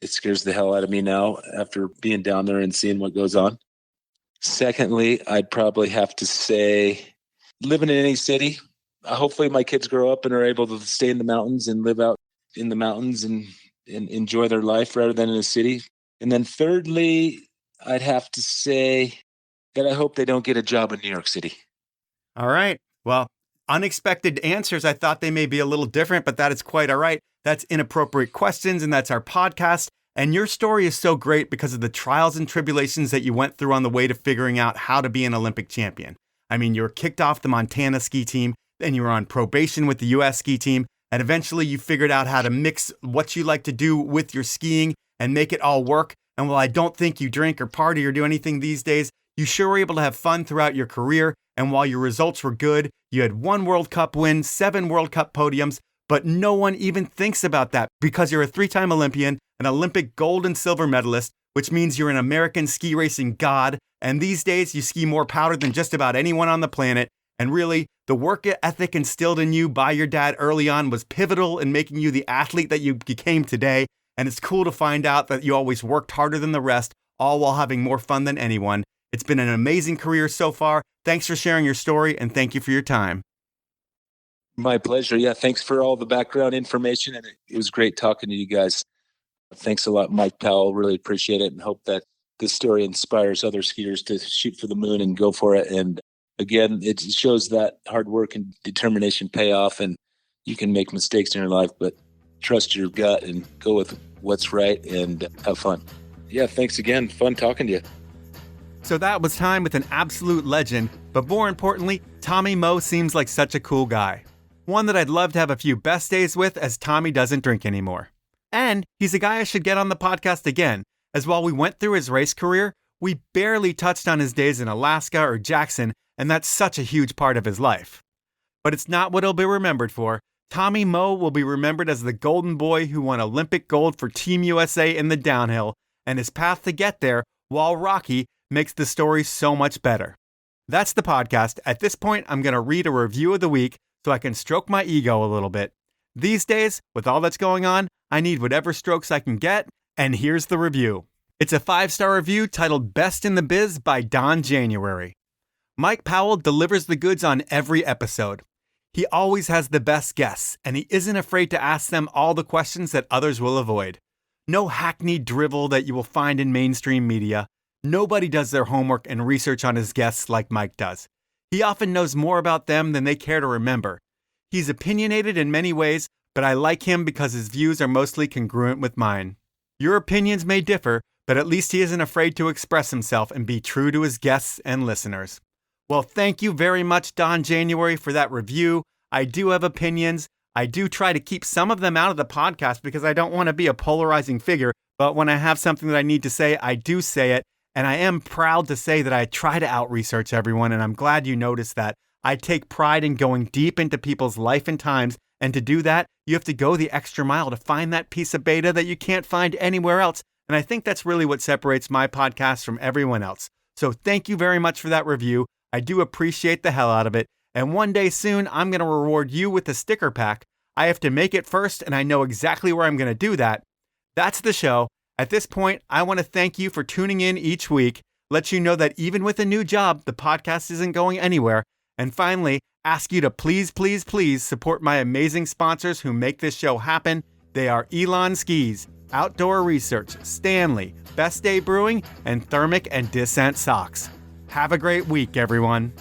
it scares the hell out of me now after being down there and seeing what goes on. Secondly, I'd probably have to say living in any city. Hopefully my kids grow up and are able to stay in the mountains and live out in the mountains and enjoy their life rather than in a city. And then thirdly, I'd have to say that I hope they don't get a job in New York City. All right. Well, unexpected answers. I thought they may be a little different, but that is quite all right. That's Inappropriate Questions, and that's our podcast. And your story is so great because of the trials and tribulations that you went through on the way to figuring out how to be an Olympic champion. I mean, you were kicked off the Montana ski team, then you were on probation with the U.S. ski team, and eventually you figured out how to mix what you like to do with your skiing and make it all work. And while I don't think you drink or party or do anything these days, you sure were able to have fun throughout your career. And while your results were good, you had 1 World Cup win, 7 World Cup podiums, but no one even thinks about that because you're a 3-time Olympian, an Olympic gold and silver medalist, which means you're an American ski racing god. And these days you ski more powder than just about anyone on the planet. And really, the work ethic instilled in you by your dad early on was pivotal in making you the athlete that you became today. And it's cool to find out that you always worked harder than the rest, all while having more fun than anyone. It's been an amazing career so far. Thanks for sharing your story, and thank you for your time. My pleasure. Yeah, thanks for all the background information, and it was great talking to you guys. Thanks a lot, Mike Powell. Really appreciate it, and hope that this story inspires other skiers to shoot for the moon and go for it. And again, it shows that hard work and determination pay off, and you can make mistakes in your life, but trust your gut and go with what's right and have fun. Yeah, thanks again. Fun talking to you. So that was time with an absolute legend, but more importantly, Tommy Moe seems like such a cool guy. One that I'd love to have a few best days with, as Tommy doesn't drink anymore. And he's a guy I should get on the podcast again, as while we went through his race career, we barely touched on his days in Alaska or Jackson, and that's such a huge part of his life. But it's not what he'll be remembered for. Tommy Moe will be remembered as the golden boy who won Olympic gold for Team USA in the downhill, and his path to get there, while rocky, makes the story so much better. That's the podcast. At this point, I'm going to read a review of the week so I can stroke my ego a little bit. These days, with all that's going on, I need whatever strokes I can get, and here's the review. It's a 5-star review titled Best in the Biz by Don January. Mike Powell delivers the goods on every episode. He always has the best guests, and he isn't afraid to ask them all the questions that others will avoid. No hackneyed drivel that you will find in mainstream media. Nobody does their homework and research on his guests like Mike does. He often knows more about them than they care to remember. He's opinionated in many ways, but I like him because his views are mostly congruent with mine. Your opinions may differ, but at least he isn't afraid to express himself and be true to his guests and listeners. Well, thank you very much, Don January, for that review. I do have opinions. I do try to keep some of them out of the podcast because I don't want to be a polarizing figure, but when I have something that I need to say, I do say it. And I am proud to say that I try to out-research everyone, and I'm glad you noticed that. I take pride in going deep into people's life and times, and to do that, you have to go the extra mile to find that piece of beta that you can't find anywhere else. And I think that's really what separates my podcast from everyone else. So thank you very much for that review. I do appreciate the hell out of it. And one day soon, I'm going to reward you with a sticker pack. I have to make it first, and I know exactly where I'm going to do that. That's the show. At this point, I want to thank you for tuning in each week, let you know that even with a new job, the podcast isn't going anywhere, and finally, ask you to please, please, please support my amazing sponsors who make this show happen. They are Elan Skis, Outdoor Research, Stanley, Best Day Brewing, and Thermic and Descent Socks. Have a great week, everyone.